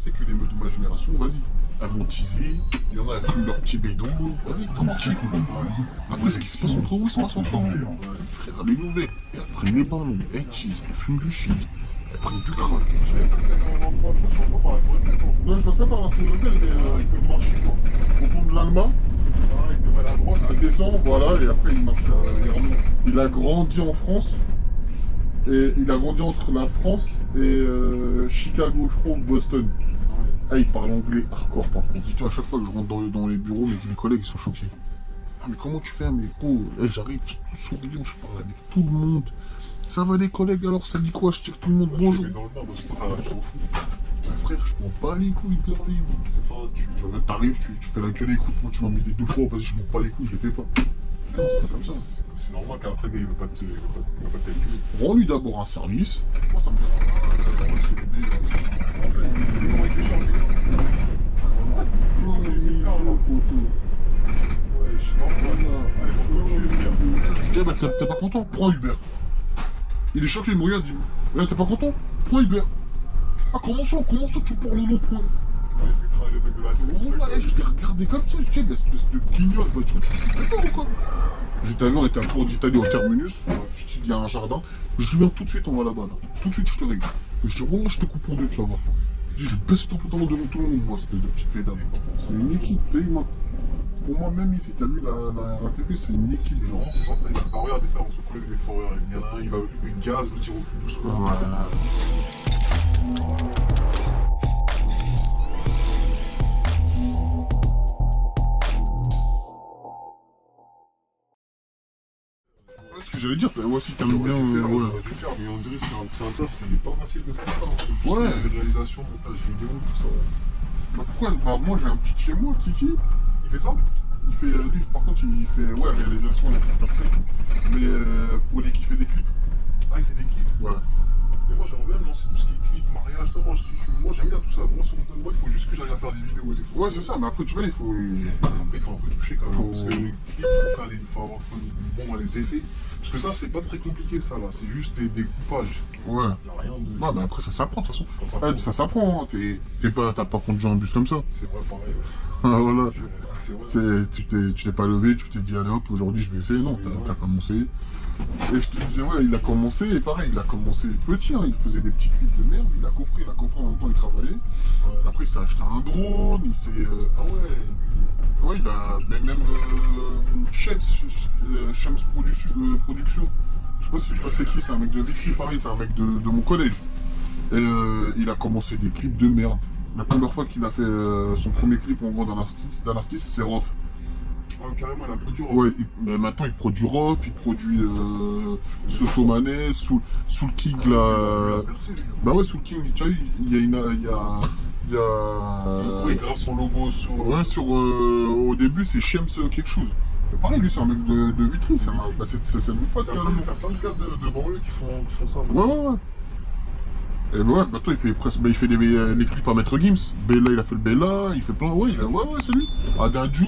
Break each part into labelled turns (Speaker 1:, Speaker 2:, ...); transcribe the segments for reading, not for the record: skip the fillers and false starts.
Speaker 1: sais que les meufs de ma génération, vas-y, elles vont teaser, il y en a, elles fument leur petit bédon, vas-y, tranquille. Après, ce qui se passe entre eux, il se passe entre eux. Frère, les nouvelles, elles prennent les ballons, elles teasent, elles fument du shit, elles prennent du crack. Non, je passe pas par la tour de Eiffel, ils peuvent marcher quoi. Au pont de l'Allemagne, elle descend, voilà, et après il marche. Il a grandi en France, et il a grandi entre la France et Chicago, je crois, ou Boston. Ah, il parle anglais hardcore par contre. Dis-toi, à chaque fois que je rentre dans les bureaux, mes collègues ils sont choqués. Ah, mais comment tu fais, mais gros, j'arrive souriant, je parle avec tout le monde. Ça va les collègues, alors ça dit quoi? Je tire tout le monde bonjour. Dans le bar, dans ce temps-là, je s'en fous. Frère, je m'en bats les couilles de leur vie. C'est pas, t'arrives, tu fais la gueule, écoute, moi tu m'as mis les 2 fois, vas-y, je m'en bats les couilles, je les fais pas. Non, c'est comme ça. C'est normal qu'après, il ne va pas te calculer. Rends-lui d'abord un service. Moi, ça me fait. Bah, t'es pas content? Prends Uber. Il est choqué, il me regarde, il dit, t'es pas content? Prends Uber. Ah, comment ça tu parles au non-point? Le mec de la scène. Je t'ai regardé comme ça, je dis, espèce de guignol, tu fais peur ou quoi? J'étais allé, on était à Port d'Italie au terminus, je dis, il y a un jardin, je viens tout de suite, on va là-bas, là. Tout de suite, je te règle. Je dis, oh, je te coupe en deux, tu vas voir. Je dis, j'ai baissé ton pantalon devant tout le monde, moi, espèce de petite pédale. C'est une équipe, t'as eu, pour moi, même ici, t'as vu la RATP, c'est une équipe, genre. C'est ça, il n'y a pas rien à faire entre collègues des foreurs. Il y en a un, il va une gaz, l'autre, il roule plus doucement. Voilà. Ce que j'allais dire, toi aussi t'aimes bien. Ouais. Mais on dirait que c'est un taf, c'est pas facile de faire ça. Ouais. Réalisation, montage vidéo, tout ça. Bah pourquoi? Bah moi j'ai un petit chez moi, Kiki. Il fait ça? Il fait, lui par contre il fait, ouais, réalisation, il est parfait. Mais pour les qui fait des clips. Ah, il fait des clips? Ouais. Mais moi j'aimerais bien me lancer tout ce qui est clip, mariage, moi j'aime bien tout ça. Moi si on me donne, moi il faut juste que j'arrive à faire des vidéos. Ouais c'est ça, mais après tu vois, il faut un peu toucher quand même. Parce que les clips, il faut avoir bon, les effets. Parce que ça c'est pas très compliqué ça là, c'est juste des coupages. Ouais. Il n'y a rien de... Ouais mais après ça s'apprend de toute façon. Ça s'apprend, hein. T'as pas conduit un bus comme ça. C'est vrai pareil. Ouais. Voilà. Tu t'es pas levé, tu t'es dit allez hop, aujourd'hui je vais essayer. Non, t'as commencé. Et je te disais, ouais, il a commencé, et pareil, il a commencé petit, hein, il faisait des petits clips de merde, il a coffré en même temps il travaillait. Ouais. Après il s'est acheté un drone, il s'est... Ah ouais. Ouais, il a... Même Shams Production. Je sais pas si tu vois c'est qui, c'est un mec de Vitry, pareil, c'est un mec de mon collège. Et il a commencé des clips de merde. La première fois qu'il a fait son premier clip en gros d'un artiste, c'est Rof. Oh, carrément, il a produit Rof. Ouais, mais maintenant il produit Rof, il produit Sosomané, sous le King là. Bah ouais, sous le King, tu vois, il grave son logo sur. Ouais, au début c'est Shems quelque chose. Mais pareil, lui c'est un mec de Vitry, c'est le pote carrément. Il y a plein de gars de banlieue qui font ça. Ouais. Et bah ouais, maintenant il fait les clips à Maître Gims. Bella, il a fait le Bella, il fait plein. Ouais, c'est lui. À Dadju,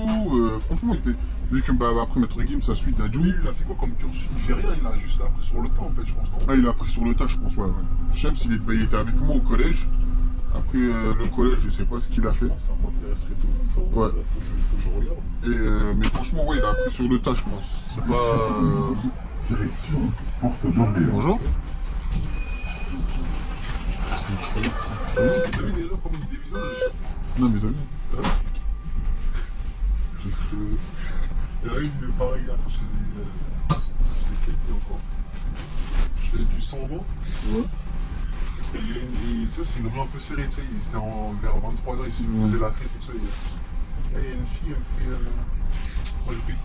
Speaker 1: franchement, il fait. Vu que après Maître Gims, ça suit Dadju. Il a fait quoi comme cursus? Il fait rien, il a juste appris sur le tas en fait, je pense. Ah, il a appris sur le tas, je pense, ouais. Shems, il était avec moi au collège. Après le collège, je sais pas ce qu'il a fait. Ça m'intéresserait tout. Ouais. Faut que je regarde. Mais franchement, ouais, il a appris sur le tas, je pense. C'est pas. Direction porte d'Angers. Bonjour. T'as vu déjà comme il dévisage? Non mais t'as vu? Il y en a une de pareil là, quand je faisais quel encore? Je faisais du 120. Ouais. Et tu sais, c'est une rue un peu serrée, tu sais, c'était vers 23 degrés, si je faisais la fête et tout ça. Il y a une fille, elle me fait... Moi je fais...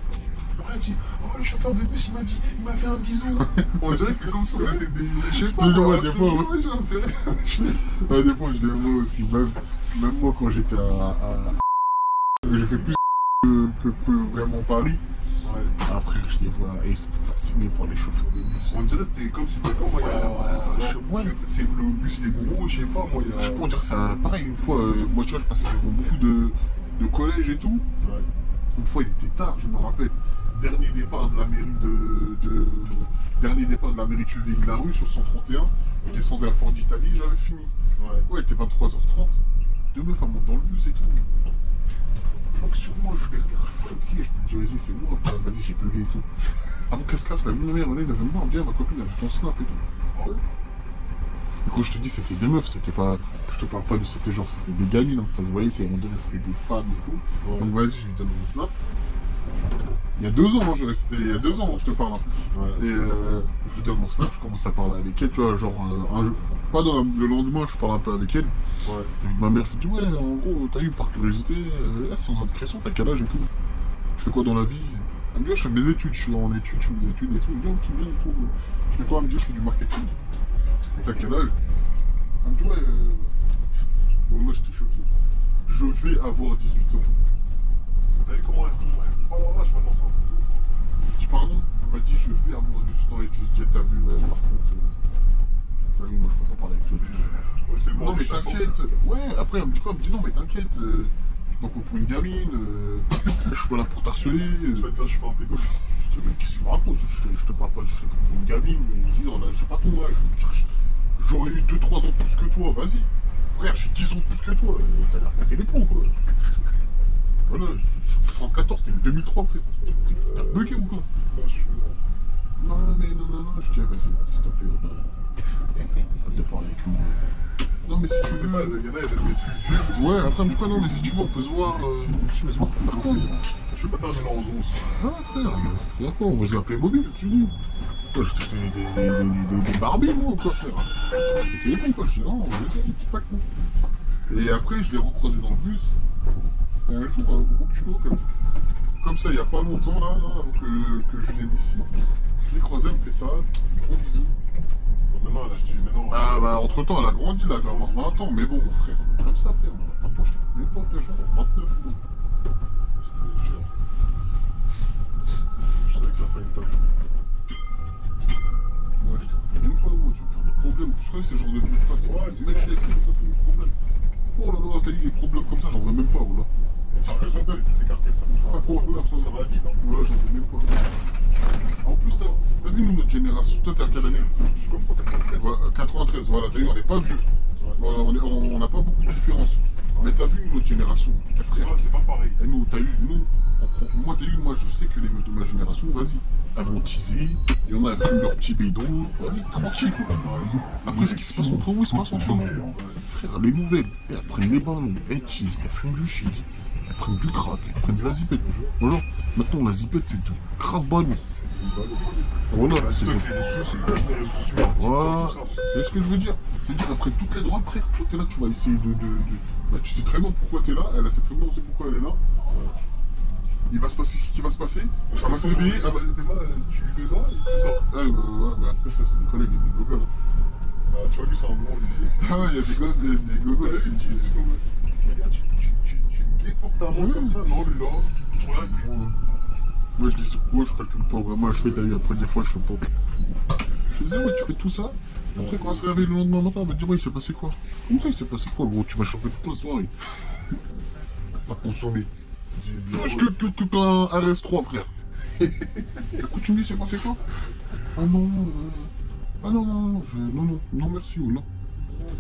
Speaker 1: Après elle dit, oh le chauffeur de bus il m'a fait un bisou. On dirait que comme ça on était des... Je sais pas, toujours des fois, ouais. Des fois je dis moi aussi, même moi quand j'étais j'ai fait plus que vraiment Paris. Ouais. Ah frère, je les vois, et ils sont fascinés par les chauffeurs de bus. On dirait que c'était comme si c'était comme moi, le bus il est gros, je sais pas moi. Je peux dire ça, pareil, une fois, moi tu vois je passais devant beaucoup de collèges et tout. Ouais. Une fois il était tard, je me rappelle. Dernier départ de la mairie tu vis la rue sur 131, je descendais à Port d'Italie, j'avais fini. Ouais, il était 23h30. deux meufs, elles montent dans le bus et tout. Donc sur moi, je les regarde, je suis choqué, je me dis, vas-y, c'est moi, vas-y, j'ai bugué et tout. Avant qu'elle se casse, la vie de ma mère, elle avait me dire, ma copine, elle a ton snap et tout. Ah ouais. Du coup, je te dis, c'était des meufs, c'était pas. Je te parle pas de. C'était genre, c'était des gamines, hein, ça se voyait, on dirait c'était des femmes et tout. Ouais. Donc vas-y, je lui donne mon snap. Il y a 2 ans, hein, je restais. Il y a 2 ans, je te parle. Hein. Ouais. Et je lui donne mon snap, je commence à parler avec elle, tu vois, genre. Pas dans le lendemain, je parle un peu avec elle. Ouais. Et ma mère, je lui dis, ouais, en gros, t'as eu par curiosité, sans indiscrétion, t'as quel âge et tout. Je fais quoi dans la vie? Elle me dit, je fais mes études, je suis en études, je fais mes études et tout. Je me dis, ok, bien et tout. Je fais quoi? Elle me dit, je fais du marketing. T'as quel âge? Elle me dit, ouais, bon, moi j'étais choqué. Je vais avoir 18 ans. T'as vu comment elles font pas leur âge maintenant, ça? Je dis, pardon? Elle m'a dit, je vais avoir 18 ans et tu dis, t'as vu, par contre, t'as vu, moi je peux pas parler avec toi. Ouais, c'est bon, non, mais t'inquiète. Ouais, après, elle me dit quoi? Elle me dit, non, mais t'inquiète. Donc pour une gamine, je suis pas là pour t'harceler. Je fais pas un pédophile. Je dis, mais qu'est-ce que tu me racontes? Je te parle pas, je suis pour une gamine, je dis, j'ai pas ton âge. J'aurais eu 2-3 ans de plus que toi, vas-y. Frère, j'ai 10 ans de plus que toi, t'as l'air claqué les plombs, quoi. Voilà, je suis en 14, c'était 2003, frère. T'as bugué ou quoi? Non, je dis, vas-y, s'il te plaît. Arrête de parler avec moi. Non, mais si tu veux. Il y en a, elles aiment plus vieux. Ouais, après, elle me dit pas, non, mais si tu veux, on peut se voir. Je sais, mais se voir pour faire quoi? Je suis pas tard dans 11 ans. Ah, frère, d'accord, on va jouer à Playmobil, tu dis. Quoi, je te fais des Barbies, moi, ou quoi, frère? T'es les bons, quoi, je dis, non, vas-y, des petits packs, moi. Et après, je l'ai recroisé dans le bus. Un jour, au culot, comme ça, il y a pas longtemps, là, avant que je vienne ici. Je l'ai croisé, elle me fait ça, gros bisous. Maintenant, là, je dis, mais non. Bah, entre temps, elle a grandi, là, elle doit avoir 20 ans, mais bon, frère, comme ça, frère, maintenant, je te connais pas, frère, genre 29 ou. J'étais cher. Je savais que la fin est top. Ouais, je te connais pas, moi, tu vas me faire des problèmes. Je connais ces genres de vieux frères, c'est ça, c'est des problèmes. Oh là là, t'as dit des problèmes comme ça, j'en veux même pas, voilà. T'as raison, t'es écarté de ça. Ça va vite, hein. Voilà, j'en veux même pas. En plus, t'as vu nous, notre génération, toi t'es à quelle année? Je suis comme toi, 93. 93, voilà, t'as vu, on n'est pas vieux. Voilà, on n'a pas beaucoup de différence. Mais t'as vu notre génération, frère. C'est pas pareil. Et nous, t'as eu, moi t'as eu, moi je sais que les meufs de ma génération, vas-y, elles vont teaser, il y en a, elles fument leur petit bédon, vas-y, tranquille. Après, ce qui se passe entre vous, il se passe entre nous. Frère, les nouvelles, elles prennent les ballons, elles teasent, elles fument du shit. Elles prennent du crack, elles prennent de la zipette. Bonjour. Maintenant, la zipette, c'est du grave ballon. Voilà, c'est voilà. C'est ce que je veux dire. C'est-à-dire, après toutes les drogues, frère, toi, t'es là, tu vas essayer de. Bah, tu sais très bien pourquoi t'es là, elle sait très bien aussi pourquoi elle est là. Il va se passer ce qui va se passer. Elle va se réveiller, elle va. Tu lui fais ça, il fait ça. Ouais, bah, après, ça, c'est une collègue, il y a des gogos là. Ah, tu vois, lui, c'est un blond, lui. Ah ouais, il y a des gogos là. Regarde, tu pour ta main comme ça, non, lui là, tu regardes, il fait. Moi je dis sur quoi, je calcule pas vraiment, je fais d'ailleurs, après des fois je fais pas. Je dis, ouais, tu fais tout ça, après quand on se réveille le lendemain matin, on va te dire, ouais, il s'est passé quoi? Comment ça, il s'est passé quoi, gros? Tu vas chauffer toute la soirée. Pas consommer. Plus que un RS3, frère. Écoute, tu me dis, c'est passé quoi? Ah non, non, merci, ou non.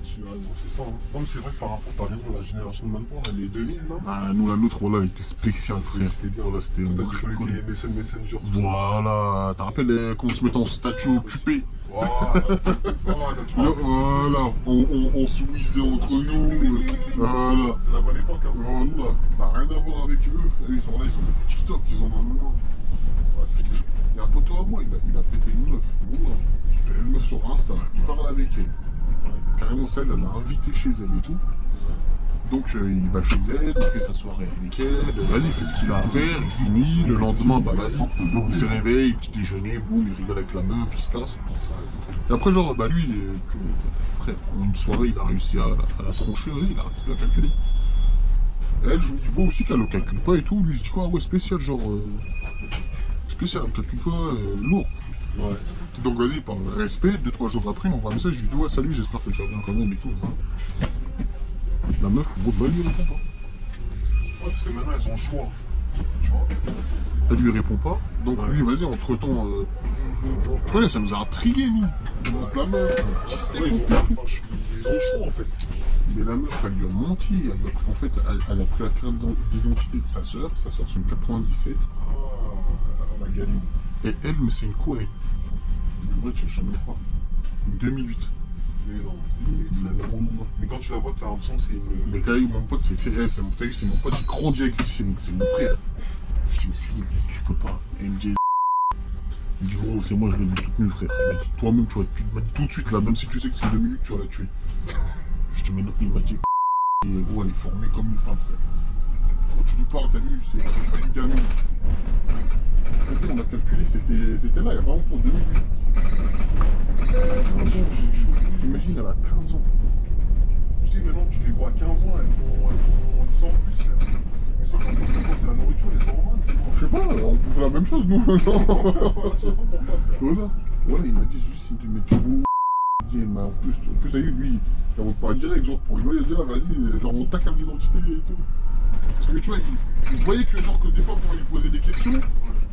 Speaker 1: C'est ça. Non, mais c'est vrai que par rapport, t'as raison, la génération de maintenant, là, les 2000, là. Ah, nous, la nôtre, voilà, elle était spéciale, frère. C'était bien, là, c'était une MSN Messenger. Voilà, t'as rappelé qu'on se mettait en statut occupé. Voilà, on se whizzait entre nous. Voilà. C'est la bonne époque, hein. Voilà, ça n'a rien à voir avec eux, frère. Ils sont là, ils sont des TikTok, ils ont un moment. Il y a un poteau à moi, il a pété une meuf. Voilà. Une meuf sur Insta, il parle avec elle. Carrément, celle, elle l'a invité chez elle et tout. Donc il va chez elle, il fait sa soirée avec elle, vas-y, il fait ce qu'il a à faire, il finit, le lendemain, bah vas-y, il se réveille, petit déjeuner, boum, il rigole avec la meuf, il se casse. Et après, genre, bah lui, frère, une soirée, il a réussi à la troncher, vas-y, il a réussi à la calculer. Et elle, je vois aussi qu'elle le calcule pas et tout, lui, il se dit quoi, ouais, spécial, genre, spécial, elle me calcule pas, lourd. Ouais. Donc vas-y, par respect, 2-3 jours après, on voit un message, je lui dis ouais salut, j'espère que tu vas bien quand même et tout. Hein. La meuf, bah, elle lui répond pas. Ouais, parce que maintenant elles ont le choix. Tu vois. Elle lui répond pas, donc lui vas-y, entre temps, tu vois, ça nous a intrigués nous. Donc la meuf, ils ont le choix en fait. Mais la meuf, elle lui a menti. En fait, elle a pris la carte d'identité de sa soeur c'est une 97.
Speaker 2: Ah, la galine.
Speaker 1: Et elle, mais c'est une couette. En vrai, tu vas jamais le croire. Une 2008.
Speaker 2: Mais non, mais quand tu la vois, t'as l'impression que c'est une.
Speaker 1: Mais gars, mon pote, c'est Cyril, c'est mon pote, il grandit avec lui, c'est mon frère. Je dis, mais Cyril, tu peux pas. Et il me dit, gros, c'est moi, je l'ai mis toute nue, frère. Il m'a dit, toi-même, tu m'as dit tout de suite, là, même si tu sais que c'est 2 minutes, tu vas la tuer. Je dis, mais non, il m'a dit, gros, elle est formée comme une femme, frère. Quand tu lui parles, t'as vu, c'est pas une gamine. On a calculé, c'était là, il y a pas longtemps, 2008. J'imagine, elle a 15 ans.
Speaker 2: Je dis, mais non, tu les vois à 15 ans, elles font 10 ans de plus, frère. Mais c'est comme ça, c'est quoi? C'est la nourriture, les hormones, c'est quoi?
Speaker 1: Je sais pas, on fait la même chose, nous. Voilà, il m'a dit juste, il me dit, mais en plus, t'as vu, lui, il va pas direct, genre, pour rigoler, il a dit, ah, vas-y, genre, on t'a carte d'identité et tout. Parce que tu vois, il voyait que, genre, que des fois, quand il posait des questions,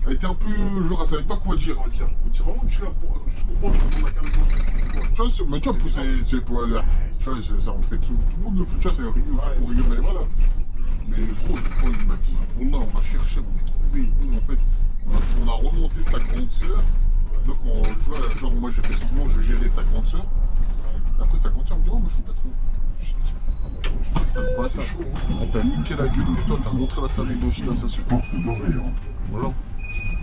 Speaker 1: elle était un peu, genre, elle savait pas quoi dire.
Speaker 2: Mais tu vraiment, je suis là pour. Je comprends, je comprends la carte d'identité, c'est quoi?
Speaker 1: Tu vois, mais tu vois, pousser, tu sais, pour aller. Tu vois, ça on fait tout le monde le fait, tu vois, c'est rigolo, pour rigoler, voilà. Mais gros, il m'a dit, on a cherché, on a trouvé, nous, en fait, on a remonté sa grande sœur. Donc, tu vois, genre, moi, j'ai fait semblant, je gérais sa grande sœur. Après, sa grande sœur me dit, oh, moi, je suis pas trop. Je dis, ça me passe, chaud. T'as niqué la gueule de toi, t'as montré la carte d'identité à sa sœur. Voilà.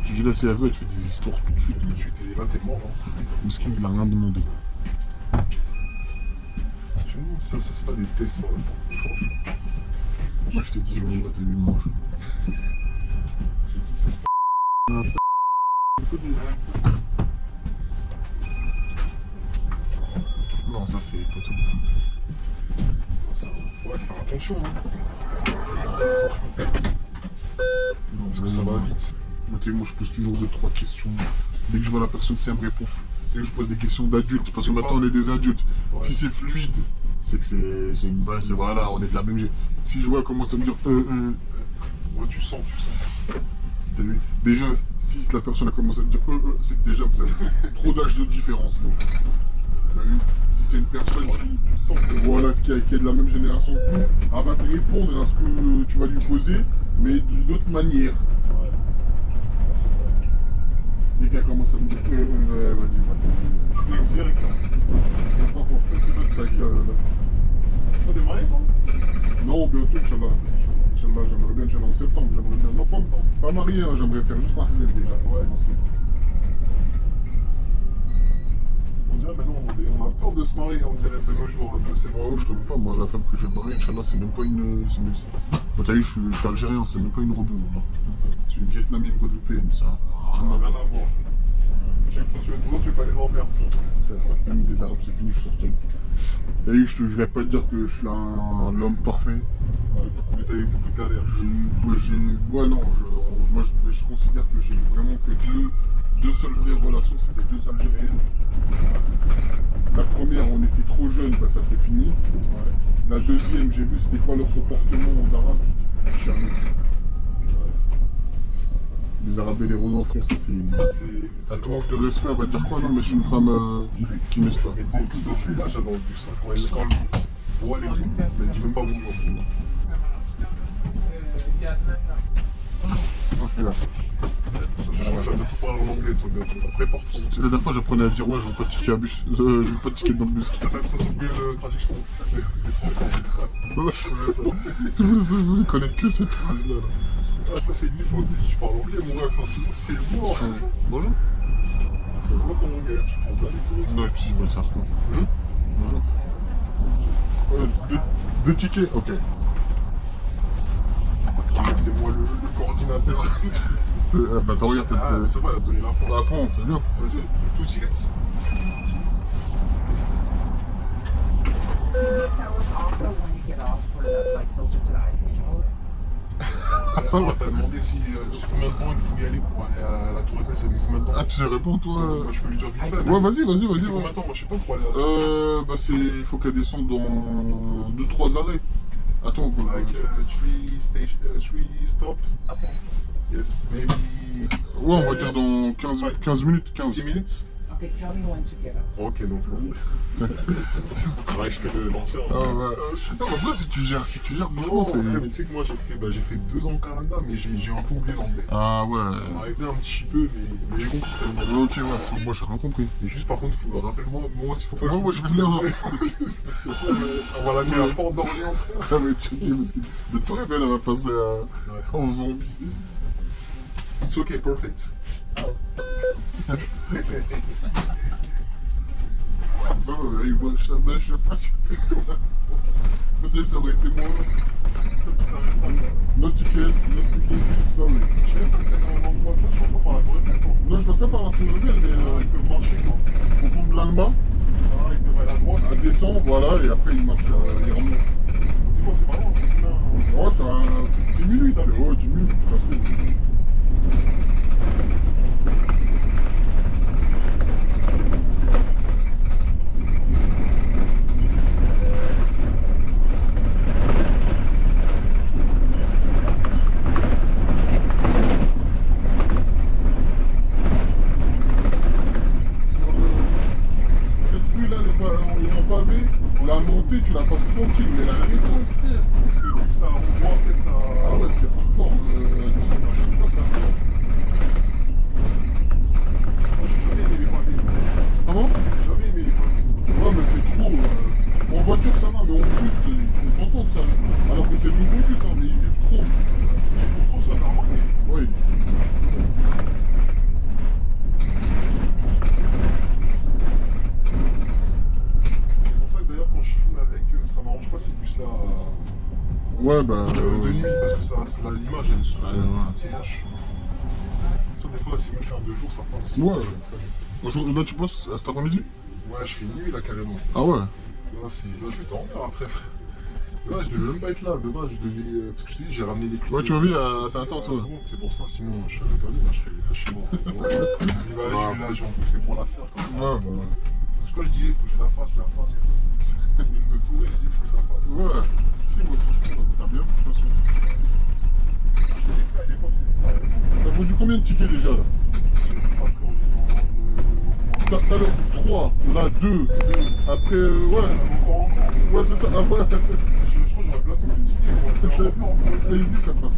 Speaker 1: Je dis, là, si elle veut, elle te fait des histoires tout de suite.
Speaker 2: Et là, t'es mort, hein.
Speaker 1: Miskin, il a rien demandé.
Speaker 2: Je me demande si ça, c'est pas des tests, ça.
Speaker 1: Moi, je t'ai dit, je vais pas te lui manger.
Speaker 2: C'est qui ça?
Speaker 1: Non, c'est non, ça c'est pas tout.
Speaker 2: Ouais, faire attention, hein.
Speaker 1: Non,
Speaker 2: Parce que ça va vite.
Speaker 1: Moi, je pose toujours 2-3 questions. Dès que je vois la personne, c'est elle me répond. Dès que je pose des questions d'adultes, parce que maintenant on est des adultes. Ouais. Si c'est fluide, c'est que c'est une base, voilà, on est de la même. Si je vois comment ça me dire
Speaker 2: ouais, tu sens.
Speaker 1: T'as vu? Déjà, si la personne a commencé à me dire c'est que déjà vous avez trop d'âge de différence. Donc. T'as vu? Si c'est une personne voilà, qui est de la même génération que nous, elle va te répondre à ce que tu vas lui poser, mais d'une autre manière.
Speaker 2: Ouais. C'est vrai.
Speaker 1: Dès qu'elle commence à me dire vas-y,
Speaker 2: je vais direct. Faut démarrer, quoi?
Speaker 1: Non, bientôt, Inch'Allah. Inch'Allah, j'aimerais bien, Inch'Allah, en septembre, j'aimerais bien. Non, pas marié, hein, j'aimerais faire juste marier déjà.
Speaker 2: Ouais, on dirait maintenant, on a peur de se marier, on dirait de nos jours, un peu, c'est
Speaker 1: bon. Je te dis pas, moi, la femme que j'ai mariée, Inch'Allah, c'est même pas une. Bon, t'as vu, je suis algérien, c'est même pas une rebeu. C'est une vietnamienne guadeloupéenne, ça.
Speaker 2: Ça n'a rien à voir. Sinon, tu peux pas les emmerder.
Speaker 1: C'est fini, les Arabes, c'est fini, je suis sorti. T'as vu, je vais pas te dire que je suis l'homme parfait.
Speaker 2: Ouais, mais t'as eu beaucoup de galères.
Speaker 1: Ouais, non, moi je considère que j'ai vraiment que deux seules vraies relations, c'était 2 Algériennes. La première, on était trop jeunes, bah ça c'est fini. Ouais. La deuxième, j'ai vu c'était quoi leur comportement aux Arabes. Jamais. Les Arabes et les Rodans, frère, ça c'est. À ton manque de respect, elle va te dire quoi? Non, mais je suis une femme qui m'aime pas.
Speaker 2: Mais là, j'adore le bus. Quand elle voit les bus, elle dit même pas bonjour.
Speaker 1: Ok, là.
Speaker 2: J'aime tout parler en anglais, toi, bientôt. Prépare-toi.
Speaker 1: La dernière fois, j'apprenais à dire ouais, je veux pas de ticket à bus. Je veux pas de ticket dans le bus.
Speaker 2: T'as même ça sur Google Traduction.
Speaker 1: Je voulais connaître que cette phrase-là.
Speaker 2: Ah, ça, c'est une fois. Tu parles anglais, mon ref, sinon c'est mort.
Speaker 1: Bonjour.
Speaker 2: Ça se voit ton anglais, tu prends pas les touristes.
Speaker 1: Non, et puis je bosse à quoi. Bonjour. 2 tickets, ok.
Speaker 2: C'est moi le coordinateur.
Speaker 1: Bah attends, regarde,
Speaker 2: ça va, elle a donné l'info.
Speaker 1: La pente, c'est bien.
Speaker 2: Vas-y, 2 tickets. Alors, t'as demandé si combien de temps il faut y aller pour aller à la Tour Eiffel, c'est combien de temps?
Speaker 1: Ah, tu sais répondre, toi?
Speaker 2: Moi, je peux lui dire vite fait.
Speaker 1: Ouais, vas-y.
Speaker 2: C'est combien de temps? Moi, je sais pas pour aller à la
Speaker 1: bah, il faut qu'elle descende dans 2-3 arrêts. Attends,
Speaker 2: like 3 stops. Yes, maybe.
Speaker 1: Ouais, on va dire dans 15 minutes.
Speaker 2: 10 minutes.
Speaker 3: Okay, tell me when to get up.
Speaker 2: Ok, donc. Ouais, je fais l'ancien.
Speaker 1: Ah ouais. Non, mais après, si tu gères, franchement, c'est.
Speaker 2: Ouais, mais tu sais que moi, j'ai fait 2 ans au Canada, mais j'ai un peu oublié l'anglais.
Speaker 1: Ah ouais.
Speaker 2: Ça m'a aidé un petit peu, mais j'ai compris tellement.
Speaker 1: Ok, ouais, moi j'ai rien compris.
Speaker 2: Et juste par contre, rappelle-moi, moi s'il faut pas.
Speaker 1: Moi je vais venir.
Speaker 2: On va la mettre à Port d'Orléans, frère.
Speaker 1: Ah, mais tu dis, parce que de ton réveil, elle va passer en zombie.
Speaker 2: It's okay, perfect.
Speaker 1: Ça, moi, je sais pas si c'était ça. Peut-être ça aurait été moi. No ticket, no speaking, sorry.
Speaker 2: Je sais pas, je passe pas par la Tour Eiffel, quoi.
Speaker 1: Non, je passe pas par la Tour Eiffel, mais
Speaker 2: Ils peuvent marcher, quoi.
Speaker 1: au bout de l'Allemagne,
Speaker 2: Ils peuvent aller à droite.
Speaker 1: elle descend, voilà, et après il marche, il remonte.
Speaker 2: C'est quoi, c'est pas loin, c'est plein.
Speaker 1: Ouais, c'est 10 minutes, ouais, 10 minutes, ça se fait. La montée, tu la passes tranquille, mais la descente, frère.
Speaker 2: Parce que vu que ça renvoie, peut-être ça.
Speaker 1: Ah ouais, c'est hardcore. La descente, à chaque fois, c'est hardcore.
Speaker 2: Moi, j'ai jamais aimé les pavés.
Speaker 1: Comment?
Speaker 2: J'ai jamais aimé les pavés.
Speaker 1: Ouais, mais c'est trop. En voiture, ça va, mais en plus, on t'entend de ça. Alors que c'est nouveau plus, hein, mais il fait trop.
Speaker 2: Trop, ça t'a remarqué.
Speaker 1: Oui.
Speaker 2: D'ailleurs, quand je filme avec eux, ça m'arrange pas ces bus-là
Speaker 1: Ouais, bah.
Speaker 2: de nuit parce que l'image elle est
Speaker 1: ouais.
Speaker 2: c'est moche. Toi, des fois, si je faire 2 jours, ça passe.
Speaker 1: Ouais. Aujourd'hui, là, tu bosses à cet après-midi?
Speaker 2: Ouais, je fais nuit là carrément.
Speaker 1: Ah ouais?
Speaker 2: Là, je vais dormir après. Là, je devais même pas être là. De base, je devais. Parce que je te dis, j'ai ramené les clés.
Speaker 1: Ouais, tu m'as vu à ta tente, ouais.
Speaker 2: C'est pour ça, sinon, je serais perdu, là, je serais chez moi. Je dis, bah, je vais là, je vais en profiter pour la faire comme ça.
Speaker 1: Ouais, bah.
Speaker 2: Parce que je disais, faut que je la fasse, C'est une de courir, je dis, faut que je la fasse.
Speaker 1: Ouais. Si, moi, franchement, t'as bien vu, de toute façon.
Speaker 2: Je l'ai fait à l'époque, je disais ça.
Speaker 1: Ça vaut du combien de tickets déjà là? T'as le 3, là 2, après ouais. Ouais c'est ça, ah ouais.
Speaker 2: Je crois que j'aurais bien tout le ticket.
Speaker 1: Ici ça passe.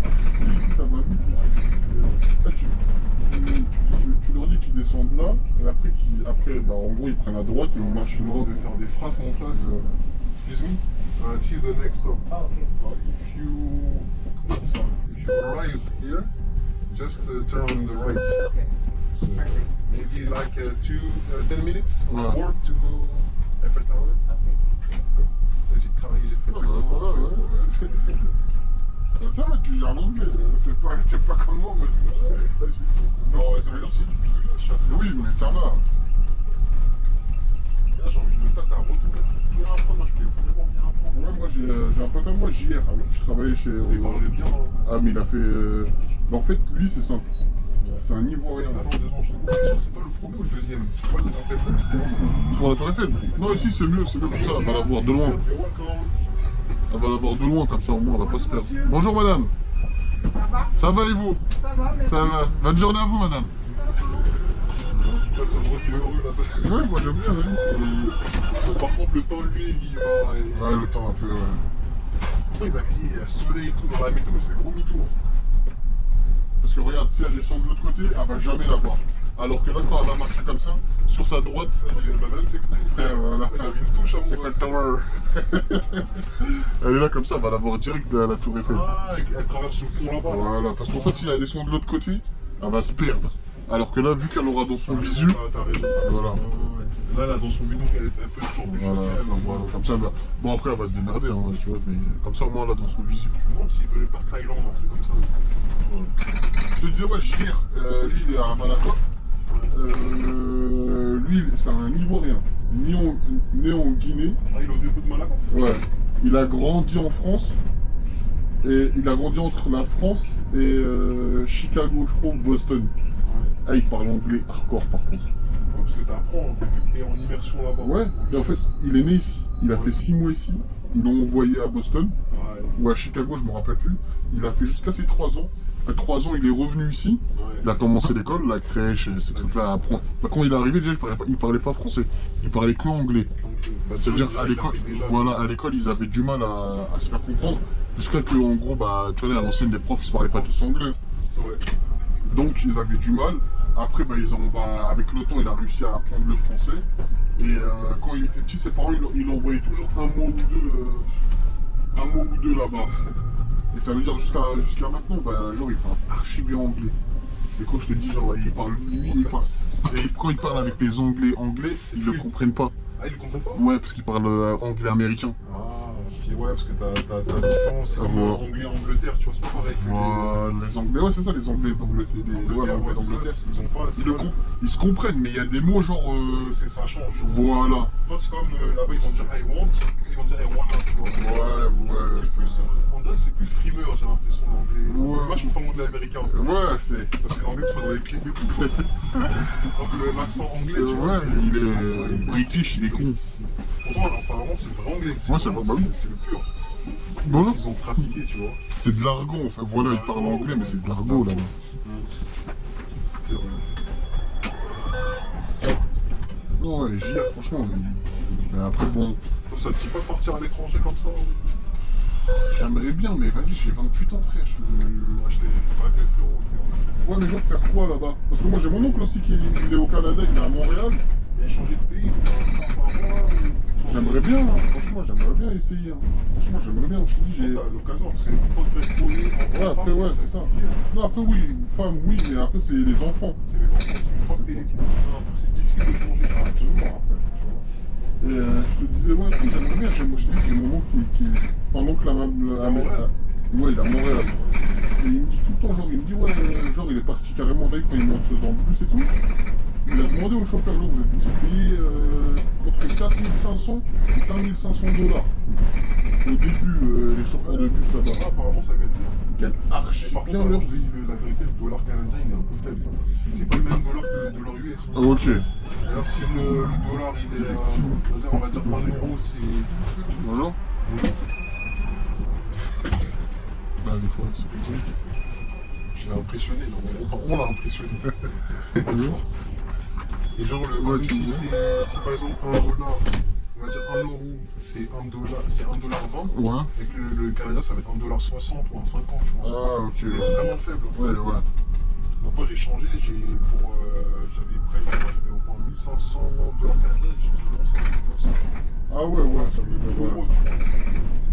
Speaker 1: Ici ça va vite ici. Là, tu leur dis qu'ils descendent là, et après bah, en gros ils prennent à droite et ils marchent
Speaker 2: Je
Speaker 1: sur le
Speaker 2: demande de faire des phrases mon frère. Excuse me. This is the next stop.
Speaker 3: Oh, okay.
Speaker 2: If you arrive here, just turn on the right.
Speaker 3: Okay.
Speaker 2: So, maybe like 10 minutes
Speaker 1: Ouais.
Speaker 2: walk to go Eiffel Tower.
Speaker 3: Okay.
Speaker 2: J'ai travaillé, j'ai fait
Speaker 1: Ah, bah, ouais. Ça va, tu gères l'anglais, c'est pas comme moi.
Speaker 2: Non, ça veut dire c'est du bidouillage.
Speaker 1: Oui, mais ça va.
Speaker 2: Là, j'ai envie de me tâter à retourner. Viens apprendre, moi je voulais vraiment bien apprendre.
Speaker 1: Ouais, moi j'ai un pote à moi JR avec qui je travaillais chez.
Speaker 2: Il parlait bien.
Speaker 1: Ah, mais il a fait. Bah, en fait, lui c'est simple. C'est un Ivoirien.
Speaker 2: Attends, 2 ans, je te dis, c'est pas le premier ou le deuxième. C'est pas le deuxième.
Speaker 1: Pour la Tour Eiffel. Non, ici c'est mieux comme ça, elle va la voir de loin. Elle va la voir de loin, comme ça au moins on va pas se perdre. Bonjour madame. Ça va et vous?
Speaker 3: Ça va, mais
Speaker 1: Ça va. Bonne journée à vous madame.
Speaker 2: Là, ça se retrouve heureux là.
Speaker 1: Ouais, moi j'aime bien la vie.
Speaker 2: Par contre, le temps, lui, il va.
Speaker 1: Ouais, le temps un peu, ouais.
Speaker 2: Pourtant, ils avaient dit il y a soleil et tout dans la météo, mais c'est gros mytho.
Speaker 1: Parce que regarde, si elle descend de l'autre côté, elle va jamais la voir. Alors que là, quand elle va marcher comme ça, sur sa droite,
Speaker 2: Il y a une banane, c'est que
Speaker 1: frère, voilà.
Speaker 2: il avait une touche à mon
Speaker 1: Eiffel Tower. Elle est là comme ça, elle va la voir direct de la Tour Eiffel.
Speaker 2: Ah, elle traverse le pont là-bas.
Speaker 1: Voilà, parce qu'en fait, si elle descend de l'autre côté, elle va se perdre. Alors que là, vu qu'elle aura dans son visu,
Speaker 2: T'as raison.
Speaker 1: voilà.
Speaker 2: Là, elle a dans son visu, donc elle peut toujours plus
Speaker 1: Voilà, voilà, comme ça, bah, bon après elle va se démerder, hein, tu vois, mais comme ça au moins elle a dans son visu.
Speaker 2: Je me demande s'il veulent pas Thaïlande, un truc comme ça.
Speaker 1: Ouais. Je te disais, ouais, JR, lui il est à Malakoff, lui c'est un Ivoirien, né en Guinée,
Speaker 2: Ah, il est au dépôt de Malakoff.
Speaker 1: ouais, il a grandi en France, et il a grandi entre la France et Chicago, je crois, ou Boston. Ah, il parle anglais hardcore par contre.
Speaker 2: Ouais, parce que t'apprends, vu que t'es en immersion là-bas.
Speaker 1: Ouais, mais en fait, il est né ici, il a fait 6 mois ici, ils l'ont envoyé à Boston.
Speaker 2: Ouais,
Speaker 1: ou à Chicago, je me rappelle plus. Il a fait jusqu'à ses 3 ans. À 3 ans, il est revenu ici. Il a commencé l'école, la crèche, et ces trucs-là. Quand il est arrivé, déjà, il parlait pas français. Il parlait que anglais. Ça veut dire, à l'école, voilà, à l'école, ils avaient du mal à se faire comprendre. Jusqu'à que, en gros, bah, tu vois, à l'ancienne des profs, ils parlaient pas tous anglais. Donc, ils avaient du mal. Après, bah, avec le temps, il a réussi à apprendre le français. Et quand il était petit, ses parents, ils envoyaient toujours un mot ou deux là-bas. Et ça veut dire jusqu'à maintenant, bah, genre, il parle archi bien anglais. Et quand je te dis, genre, il parle lui, et quand il parle avec les anglais, ils ne le comprennent pas.
Speaker 2: Ah, ils ne comprennent pas?
Speaker 1: Ouais, parce qu'ils parlent anglais américain.
Speaker 2: Ah, ok, ouais, parce que t'as différence, c'est comme anglais-Angleterre, tu vois, c'est pas pareil.
Speaker 1: Les anglais, ouais, c'est ça, les anglais d'Angleterre.
Speaker 2: Ils ont pas.
Speaker 1: Ils se comprennent, mais il y a des mots genre.
Speaker 2: Ça change.
Speaker 1: Voilà.
Speaker 2: C'est comme là-bas, ils vont dire I want, ils vont dire I wanna, tu vois.
Speaker 1: Ouais.
Speaker 2: On dirait que c'est plus frimeur, j'ai l'impression, l'anglais.
Speaker 1: Ouais.
Speaker 2: Moi, je préfère l'anglais américain.
Speaker 1: Ouais, c'est.
Speaker 2: Parce que l'anglais, tu vois dans les clips et tout. Donc l'accent anglais, tu vois.
Speaker 1: Ouais, il est british, il est con.
Speaker 2: Pourtant, apparemment, c'est le vrai anglais.
Speaker 1: Ouais, c'est vrai, bah oui.
Speaker 2: C'est le pur.
Speaker 1: Bonjour.
Speaker 2: Ils ont trafiqué, tu vois.
Speaker 1: C'est de l'argot, en fait. Voilà, ils parlent anglais, mais c'est de l'argot là-bas.
Speaker 2: C'est vrai.
Speaker 1: Non, ouais, JR, franchement. Mais après, bon.
Speaker 2: Ça te dit pas de partir à l'étranger comme ça?
Speaker 1: J'aimerais bien, mais vas-y, j'ai 28 ans, frère.
Speaker 2: Moi, j'étais pas fait, frérot.
Speaker 1: Ouais, mais genre faire quoi là-bas? Parce que moi, j'ai mon oncle aussi qui est au Canada, il est à Montréal.
Speaker 2: Et changer de pays, par mois.
Speaker 1: J'aimerais bien, hein. Franchement, j'aimerais bien essayer. Hein. Franchement, j'aimerais bien. Je te dis, j'ai.
Speaker 2: T'as l'occasion, parce que quand tu fais tourner
Speaker 1: Ouais, après, ouais, c'est ça. Non, après, oui, femme, oui, mais après, c'est les enfants.
Speaker 2: C'est les enfants, une fois que t'es. C'est difficile de changer.
Speaker 1: Absolument, après, tu vois. Et je te disais, ouais, si, j'aimerais bien. Moi, je te dis, j'ai mon oncle qui. Enfin, l'oncle à Montréal. Ouais, il est à Montréal. Et il me dit tout le temps, genre, il me dit, ouais, genre, il est parti carrément avec quand il monte dans le bus et tout. Il a demandé au chauffeur, genre, vous êtes payé entre 4500 et 5500 $. Au début, les chauffeurs de bus là-bas.
Speaker 2: Ah, apparemment, ça gagne bien.
Speaker 1: Ils gagnent archi
Speaker 2: Par
Speaker 1: bien
Speaker 2: contre,
Speaker 1: leur vie.
Speaker 2: la vérité, le dollar canadien, il est un peu faible. C'est pas le même dollar que le dollar US.
Speaker 1: Ah, ok.
Speaker 2: Alors, si le dollar, il est. Vas-y, on va dire 1 euro, c'est.
Speaker 1: Bonjour. Bah, des fois, c'est comme ça.
Speaker 2: Je l'ai impressionné, non? Enfin, on l'a impressionné.
Speaker 1: Bonjour.
Speaker 2: Et genre, si par exemple 1 dollar, on va dire 1 euro, c'est 1 dollar, c'est 1 dollar 20.
Speaker 1: Ouais.
Speaker 2: Et que le Canada, ça va être 1 dollar 60 ou 1 50, tu vois.
Speaker 1: Ah, ok.
Speaker 2: Il est vraiment faible.
Speaker 1: Ouais.
Speaker 2: La fois, j'ai changé, j'avais au moins 1500 dollars canadiens, j'ai changé de 900.
Speaker 1: Ah, ouais, ça veut dire,
Speaker 2: Euros,
Speaker 1: ouais.
Speaker 2: tu vois.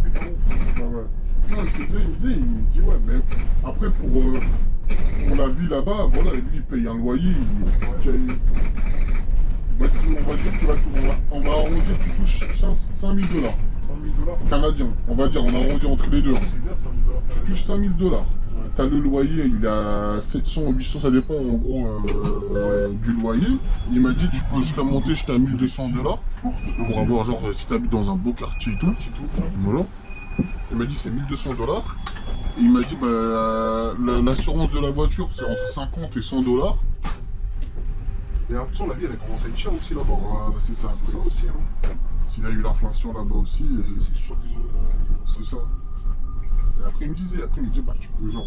Speaker 2: C'était pas ouf.
Speaker 1: Ouais. Non, je te disais, il me dit, ouais, mais après, pour la vie là-bas, voilà, lui, il paye un loyer. On va dire, on va arrondir, tu touches 5000 $.
Speaker 2: 5000 dollars
Speaker 1: Canadiens. On va dire, on arrondit entre les deux.
Speaker 2: C'est bien 5000 dollars.
Speaker 1: Tu touches 5000 $. T'as le loyer, il est à 700, 800, ça dépend en gros du loyer. Il m'a dit tu peux jusqu'à monter jusqu'à 1200 $ pour avoir genre si t'habites dans un beau quartier et tout. Voilà. Il m'a dit c'est 1200 $. Et il m'a dit bah, l'assurance de la voiture c'est entre 50 et 100 $.
Speaker 2: Et en plus, la vie elle a commencé à être chère aussi là-bas.
Speaker 1: Voilà, c'est ça.
Speaker 2: C'est ça aussi. Hein.
Speaker 1: S'il a eu l'inflation là-bas aussi,
Speaker 2: C'est sûr qu'ils ont.
Speaker 1: c'est ça. Et après il me disait, bah tu peux genre